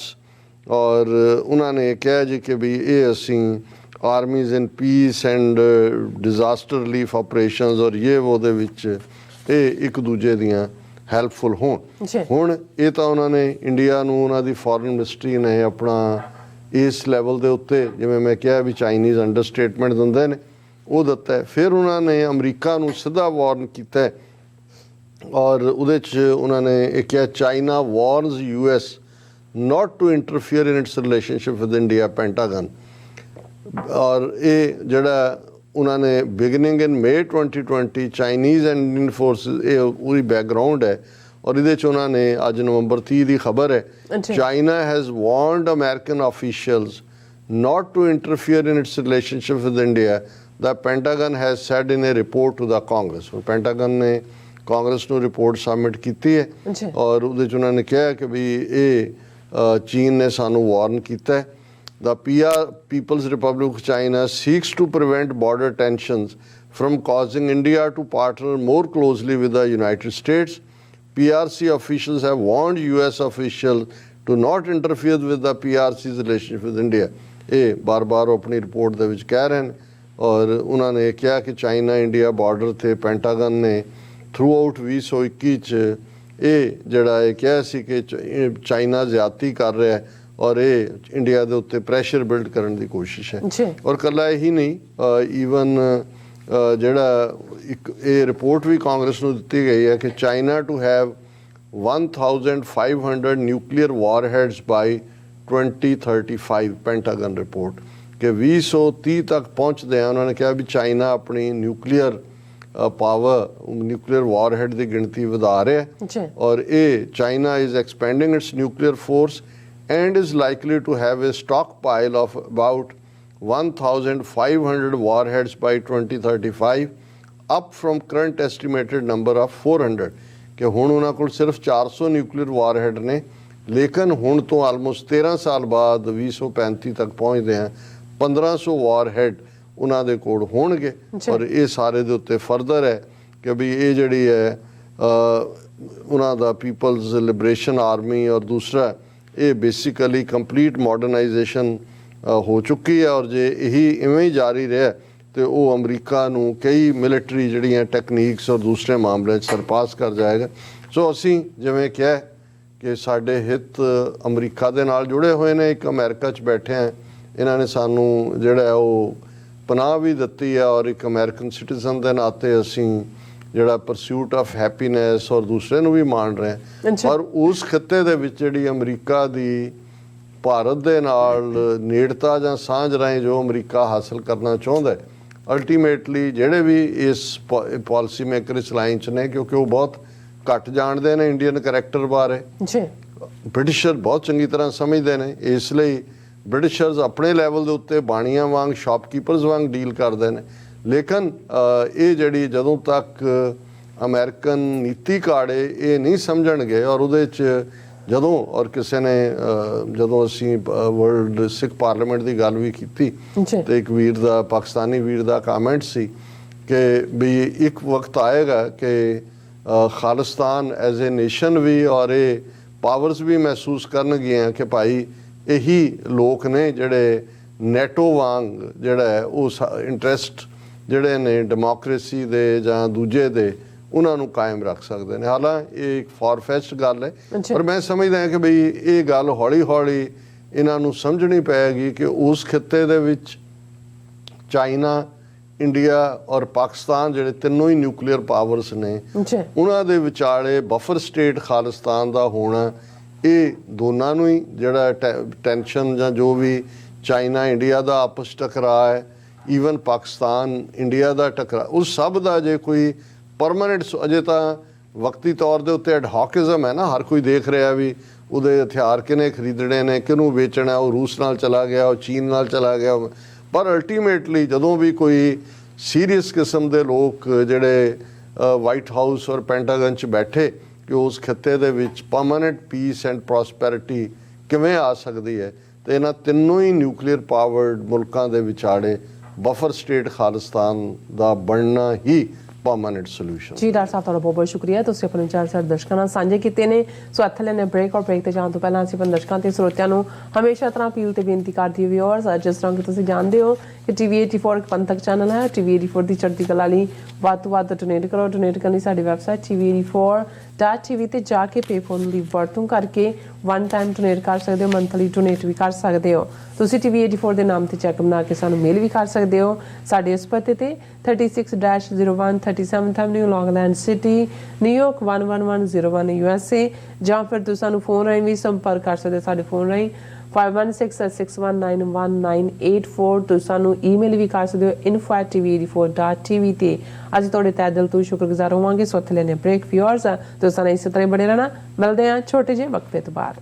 ਔਰ ਉਹਨਾਂ ਨੇ ਕਿਹਾ ਜੀ ਕਿ ਵੀ ਇਹ ਅਸੀਂ armies in peace and disaster relief operations ਔਰ ਇਹ ਉਹਦੇ ਵਿੱਚ ਇਹ ਇੱਕ ਦੂਜੇ ਦੀਆਂ ਹੈਲਪਫੁਲ ਹੋਣ। ਹੁਣ ਇਹ ਤਾਂ ਉਹਨਾਂ ਨੇ ਇੰਡੀਆ ਨੂੰ, ਉਹਨਾਂ ਦੀ ਫੋਰਨ ਮਿਨਿਸਟਰੀ ਨੇ ਆਪਣਾ ਇਸ ਲੈਵਲ ਦੇ ਉੱਤੇ, ਜਿਵੇਂ ਮੈਂ ਕਿਹਾ ਵੀ ਚਾਈਨੀਜ਼ ਅੰਡਰਸਟੇਟਮੈਂਟ ਦਿੰਦੇ ਨੇ, ਉਹ ਦਿੱਤਾ ਹੈ। ਫਿਰ ਉਹਨਾਂ ਨੇ ਅਮਰੀਕਾ ਨੂੰ ਸਿੱਧਾ ਵਾਰਨ ਕੀਤਾ ਔਰ ਉਹਦੇ 'ਚ ਉਹਨਾਂ ਨੇ ਇਹ ਕਿਹਾ China warns US not to interfere in its relationship with India, Pentagon. ਔਰ ਇਹ ਜਿਹੜਾ ਉਹਨਾਂ ਨੇ beginning in May 2020 Chinese and Indian forces, ਇਹ ਪੂਰੀ ਬੈਕਗਰਾਊਂਡ ਹੈ। ਔਰ ਇਹਦੇ 'ਚ ਉਹਨਾਂ ਨੇ ਅੱਜ ਨਵੰਬਰ 30 ਦੀ ਖਬਰ ਹੈ, China has warned American officials not to interfere in its relationship with India, the Pentagon has said in a report to the Congress। Pentagon ਨੇ ਕਾਂਗਰਸ ਨੂੰ ਰਿਪੋਰਟ ਸਬਮਿਟ ਕੀਤੀ ਹੈ ਔਰ ਉਹਦੇ 'ਚ ਉਹਨਾਂ ਨੇ ਕਿਹਾ ਕਿ ਵੀ ਇਹ ਚੀਨ ਨੇ ਸਾਨੂੰ ਵਾਰਨ ਕੀਤਾ ਹੈ। The People's Republic of China seeks to prevent border tensions from causing India to partner more closely with the United States. PRC officials have warned US officials to not interfere with the PRC's relationship with India। ਇਹ ਬਾਰ-ਬਾਰ ਆਪਣੀ report ਦੇ ਵਿੱਚ ਕਹਿ ਰਹੇ ਨੇ ਔਰ ਉਹਨਾਂ ਨੇ ਕਿਹਾ ਕਿ ਚਾਈਨਾ ਇੰਡੀਆ ਬਾਰਡਰ ਤੇ ਪੈਂਟਾਗਨ ਨੇ ਥਰੂ ਆਊਟ 2021 ਚ ਇਹ ਜਿਹੜਾ ਇਹ ਕਿਹਾ ਸੀ ਕਿ ਚਾਈਨਾ ਜ਼ਿਆਦਤੀ ਕਰ ਰਿਹਾ ਹੈ ਔਰ ਇਹ ਇੰਡੀਆ ਦੇ ਉੱਤੇ ਪ੍ਰੈਸ਼ਰ ਬਿਲਡ ਕਰਨ ਦੀ ਕੋਸ਼ਿਸ਼ ਹੈ। ਔਰ ਇਕੱਲਾ ਇਹੀ ਨਹੀਂ, ਈਵਨ ਜਿਹੜਾ ਇੱਕ ਇਹ ਰਿਪੋਰਟ ਵੀ ਕਾਂਗਰਸ ਨੂੰ ਦਿੱਤੀ ਗਈ ਹੈ ਕਿ China to have 1500 nuclear warheads by 2035 Pentagon report ਕਿ 2030 ਤੱਕ ਪਹੁੰਚਦੇ ਆ। ਉਹਨਾਂ ਨੇ ਕਿਹਾ ਵੀ ਚਾਈਨਾ ਆਪਣੀ ਨਿਊਕਲੀਅਰ ਪਾਵਰ ਨਿਊਕਲੀਅਰ ਵਾਰਹੈਡ ਦੀ ਗਿਣਤੀ ਵਧਾ ਰਿਹਾ ਔਰ ਇਹ China is expanding its nuclear force and is likely to have a stockpile of about 1,500 warheads by 2035, up from current estimated number of 400। ਕਿ ਹੁਣ ਉਹਨਾਂ ਕੋਲ ਸਿਰਫ 400 ਨਿਊਕਲੀਅਰ ਵਾਰਹੈਡ ਨੇ, ਲੇਕਿਨ ਹੁਣ ਤੋਂ ਆਲਮੋਸਟ 13 ਸਾਲ ਬਾਅਦ 2035 ਤੱਕ ਪਹੁੰਚਦੇ ਆ 1500 ਵਾਰਹੈਡ ਉਹਨਾਂ ਦੇ ਕੋਲ ਹੋਣਗੇ। ਔਰ ਇਹ ਸਾਰੇ ਦੇ ਉੱਤੇ ਫਰਦਰ ਹੈ ਕਿ ਵੀ ਇਹ ਜਿਹੜੀ ਹੈ ਉਹਨਾਂ ਦਾ ਪੀਪਲਜ਼ ਲਿਬਰੇਸ਼ਨ ਆਰਮੀ ਔਰ ਦੂਸਰਾ ਇਹ ਬੇਸਿਕਲੀ ਕੰਪਲੀਟ ਮਾਡਰਨਾਈਜੇਸ਼ਨ ਹੋ ਚੁੱਕੀ ਹੈ ਔਰ ਜੇ ਇਹੀ ਇਵੇਂ ਹੀ ਜਾਰੀ ਰਿਹਾ ਤੇ ਉਹ ਅਮਰੀਕਾ ਨੂੰ ਕਈ ਮਿਲਟਰੀ ਜਿਹੜੀਆਂ ਟੈਕਨੀਕਸ ਔਰ ਦੂਸਰੇ ਮਾਮਲੇ 'ਚ ਸਰਪਾਸ ਕਰ ਜਾਏਗਾ। ਸੋ ਅਸੀਂ ਜਿਵੇਂ ਕਿਹਾ ਕਿ ਸਾਡੇ ਹਿੱਤ ਅਮਰੀਕਾ ਦੇ ਨਾਲ ਜੁੜੇ ਹੋਏ ਨੇ, ਇੱਕ ਅਮਰੀਕਾ 'ਚ ਬੈਠੇ ਆ, ਇਹਨਾਂ ਨੇ ਸਾਨੂੰ ਜਿਹੜਾ ਉਹ ਪਨਾਹ ਵੀ ਦਿੱਤੀ ਹੈ ਔਰ ਇੱਕ ਅਮਰੀਕਨ ਸਿਟੀਜ਼ਨ ਦੇ ਨਾਤੇ ਅਸੀਂ ਜਿਹੜਾ ਪਰਸਿਊਟ ਆਫ ਹੈਪੀਨੈਸ ਔਰ ਦੂਸਰੇ ਨੂੰ ਵੀ ਮਾਣ ਰਹੇ ਔਰ ਉਸ ਖਿੱਤੇ ਦੇ ਵਿੱਚ ਜਿਹੜੀ ਅਮਰੀਕਾ ਦੀ ਭਾਰਤ ਦੇ ਨਾਲ ਨੇੜਤਾ ਜਾਂ ਸਾਂਝ ਰਾਹੀਂ ਜੋ ਅਮਰੀਕਾ ਹਾਸਲ ਕਰਨਾ ਚਾਹੁੰਦਾ ਅਲਟੀਮੇਟਲੀ ਜਿਹੜੇ ਵੀ ਇਸ ਪਾਲਿਸੀ ਮੇਕਰ ਇਸ ਲਾਈਨ 'ਚ ਨੇ ਕਿਉਂਕਿ ਉਹ ਬਹੁਤ ਘੱਟ ਜਾਣਦੇ ਨੇ ਇੰਡੀਅਨ ਕਰੈਕਟਰ ਬਾਰੇ, ਬ੍ਰਿਟਿਸ਼ਰ ਬਹੁਤ ਚੰਗੀ ਤਰ੍ਹਾਂ ਸਮਝਦੇ ਨੇ, ਇਸ ਲਈ ਬ੍ਰਿਟਿਸ਼ਰਸ ਆਪਣੇ ਲੈਵਲ ਦੇ ਉੱਤੇ ਬਾਣੀਆਂ ਵਾਂਗ ਸ਼ਾਪਕੀਪਰਸ ਵਾਂਗ ਡੀਲ ਕਰਦੇ ਨੇ। ਲੇਕਿਨ ਇਹ ਜਿਹੜੀ ਜਦੋਂ ਤੱਕ ਅਮਰੀਕਨ ਨੀਤੀ ਕਾੜੇ ਇਹ ਨਹੀਂ ਸਮਝਣਗੇ ਔਰ ਉਹਦੇ 'ਚ ਜਦੋਂ ਔਰ ਕਿਸੇ ਨੇ ਜਦੋਂ ਅਸੀਂ ਵਰਲਡ ਸਿੱਖ ਪਾਰਲੀਮੈਂਟ ਦੀ ਗੱਲ ਵੀ ਕੀਤੀ ਤੇ ਇੱਕ ਵੀਰ ਦਾ ਪਾਕਿਸਤਾਨੀ ਵੀਰ ਦਾ ਕਮੈਂਟ ਸੀ ਕਿ ਵੀ ਇੱਕ ਵਕਤ ਆਏਗਾ ਕਿ ਖਾਲਿਸਤਾਨ ਐਜ਼ ਏ ਨੇਸ਼ਨ ਵੀ ਔਰ ਇਹ ਪਾਵਰਸ ਵੀ ਮਹਿਸੂਸ ਕਰਨਗੀਆਂ ਕਿ ਭਾਈ ਇਹੀ ਲੋਕ ਨੇ ਜਿਹੜੇ ਨੈਟੋ ਵਾਂਗ ਜਿਹੜਾ ਹੈ ਉਹ ਇੰਟਰਸਟ ਜਿਹੜੇ ਨੇ ਡੈਮੋਕ੍ਰੇਸੀ ਦੇ ਜਾਂ ਦੂਜੇ ਦੇ ਉਹਨਾਂ ਨੂੰ ਕਾਇਮ ਰੱਖ ਸਕਦੇ ਨੇ। ਹਾਲਾਂਕਿ ਇਹ ਇੱਕ ਫਾਰਫੈਚਡ ਗੱਲ ਹੈ ਪਰ ਮੈਂ ਸਮਝਦਾ ਹਾਂ ਕਿ ਬਈ ਇਹ ਗੱਲ ਹੌਲੀ ਹੌਲੀ ਇਹਨਾਂ ਨੂੰ ਸਮਝਣੀ ਪਏਗੀ ਕਿ ਉਸ ਖਿੱਤੇ ਦੇ ਵਿੱਚ ਚਾਈਨਾ, ਇੰਡੀਆ ਔਰ ਪਾਕਿਸਤਾਨ ਜਿਹੜੇ ਤਿੰਨੋਂ ਹੀ ਨਿਊਕਲੀਅਰ ਪਾਵਰਸ ਨੇ ਉਹਨਾਂ ਦੇ ਵਿਚਾਲੇ ਬਫਰ ਸਟੇਟ ਖਾਲਿਸਤਾਨ ਦਾ ਹੋਣਾ ਇਹ ਦੋਨਾਂ ਨੂੰ ਹੀ ਜਿਹੜਾ ਟੈਂਸ਼ਨ ਜਾਂ ਜੋ ਵੀ ਚਾਈਨਾ ਇੰਡੀਆ ਦਾ ਆਪਸ ਟਕਰਾਅ ਹੈ, ਈਵਨ ਪਾਕਿਸਤਾਨ ਇੰਡੀਆ ਦਾ ਟਕਰਾਅ, ਉਸ ਸਭ ਦਾ ਜੇ ਕੋਈ ਪਰਮਾਨੈਂਟ ਅਜੇ ਤਾਂ ਵਕਤੀ ਤੌਰ ਦੇ ਉੱਤੇ ਐਡਹੌਕਿਜ਼ਮ ਹੈ ਨਾ, ਹਰ ਕੋਈ ਦੇਖ ਰਿਹਾ ਵੀ ਉਹਦੇ ਹਥਿਆਰ ਕਿਹਨੇ ਖਰੀਦਣੇ ਨੇ, ਕਿਹਨੂੰ ਵੇਚਣਾ, ਉਹ ਰੂਸ ਨਾਲ ਚਲਾ ਗਿਆ, ਉਹ ਚੀਨ ਨਾਲ ਚਲਾ ਗਿਆ, ਪਰ ਅਲਟੀਮੇਟਲੀ ਜਦੋਂ ਵੀ ਕੋਈ ਸੀਰੀਅਸ ਕਿਸਮ ਦੇ ਲੋਕ ਜਿਹੜੇ ਵਾਈਟ ਹਾਊਸ ਔਰ ਪੈਂਟਾਗਨ 'ਚ ਬੈਠੇ ਕਿ ਉਸ ਖਿੱਤੇ ਦੇ ਵਿੱਚ ਪਰਮਾਨੈਂਟ ਪੀਸ ਐਂਡ ਪ੍ਰੋਸਪੈਰਿਟੀ ਕਿਵੇਂ ਆ ਸਕਦੀ ਹੈ ਤੇ ਇਹਨਾਂ ਤਿੰਨੋਂ ਹੀ ਨਿਊਕਲੀਅਰ ਪਾਵਰਡ ਮੁਲਕਾਂ ਦੇ ਵਿਚਾਲੇ ਬਫਰ ਸਟੇਟ ਖਾਲਿਸਤਾਨ ਦਾ ਬਣਨਾ ਹੀ ਪਰਮਾਨੈਂਟ ਸੋਲੂਸ਼ਨ। ਜੀ ਡਾਕਟਰ ਸਾਹਿਬ ਤੁਹਾਡਾ ਬਹੁਤ ਬਹੁਤ ਸ਼ੁਕਰੀਆ, ਤੁਸੀਂ ਆਪਣੇ ਵਿਚਾਰ ਸਾਡੇ ਦਰਸ਼ਕਾਂ ਨਾਲ ਸਾਂਝੇ ਕੀਤੇ ਨੇ। ਸੋ ਇੱਥੇ ਲੈਣੇ ਬ੍ਰੇਕ ਔਰ ਬ੍ਰੇਕ ਤੇ ਜਾਣ ਤੋਂ ਪਹਿਲਾਂ ਅਸੀਂ ਆਪਣੇ ਦਰਸ਼ਕਾਂ ਤੇ ਸਰੋਤਿਆਂ ਨੂੰ ਹਮੇਸ਼ਾ ਤਰ੍ਹਾਂ ਅਪੀਲ ਤੇ ਬੇਨਤੀ ਕਰਦੀ ਵਿਊਅਰਸ, ਜਿਸ ਤਰ੍ਹਾਂ ਕਿ ਤੁਸੀਂ ਜਾਣਦੇ ਹੋ ਕਿ TV 84 ਇੱਕ ਪੰਥਕ ਚੈਨਲ ਹੈ। TV 84 ਦੀ ਚੜ੍ਹਦੀ ਕਲਾ ਲਈ ਵੱਧ ਤੋਂ ਵੱਧ ਡੋਨੇਟ ਕਰੋ। ਡੋਨੇਟ ਕਰਨ ਲਈ ਸਾਡੀ ਵੈਬਸਾਈਟ TV84.tv ਤੇ ਜਾ ਕੇ ਪੇ ਫੋਨ ਦੀ ਵਰਤੋਂ ਕਰਕੇ ਵਨ ਟਾਈਮ ਡੋਨੇਟ ਕਰ ਸਕਦੇ ਹੋ, ਮੰਥਲੀ ਡੋਨੇਟ ਵੀ ਕਰ ਸਕਦੇ ਹੋ। ਤੁਸੀਂ TV 84 ਦੇ ਨਾਮ ਤੇ ਚੈੱਕ ਬਣਾ ਕੇ ਸਾਨੂੰ ਮੇਲ ਵੀ ਕਰ ਸਕਦੇ ਹੋ ਸਾਡੇ ਇਸ ਪਤੇ ਤੇ 36-01 37th Avenue, Long Island City, New York 11101 USA, ਜਾਂ ਫਿਰ ਤੁਸੀਂ ਸਾਨੂੰ ਫੋਨ ਰਾਹੀਂ ਵੀ ਸੰਪਰਕ ਕਰ ਸਕਦੇ ਹੋ ਸਾਡੇ ਫੋਨ ਰਾਹੀਂ 5166191984। ਤੁਸੀਂ ਸਾਨੂੰ ਈਮੇਲ ਵੀ ਕਰ ਸਕਦੇ ਹੋ info@tv84.tv ਤੇ। ਅੱਜ ਤੁਹਾਡੇ ਤਹਿ ਦਿਲ ਤੋਂ ਸ਼ੁਕਰਗੁਜ਼ਾਰ ਹੋਵਾਂਗੇ। ਸੋ ਇੱਥੇ ਲੈਣੇ ਬ੍ਰੇਕ ਵਿਊਅਰਸ, ਤੁਸੀਂ ਸਾਨੂੰ ਇਸੇ ਤਰ੍ਹਾਂ ਬਣੇ ਰਹਿਣਾ। ਮਿਲਦੇ ਹਾਂ ਛੋਟੇ ਜਿਹੇ ਵਕਫੇ ਤੋਂ ਬਾਅਦ।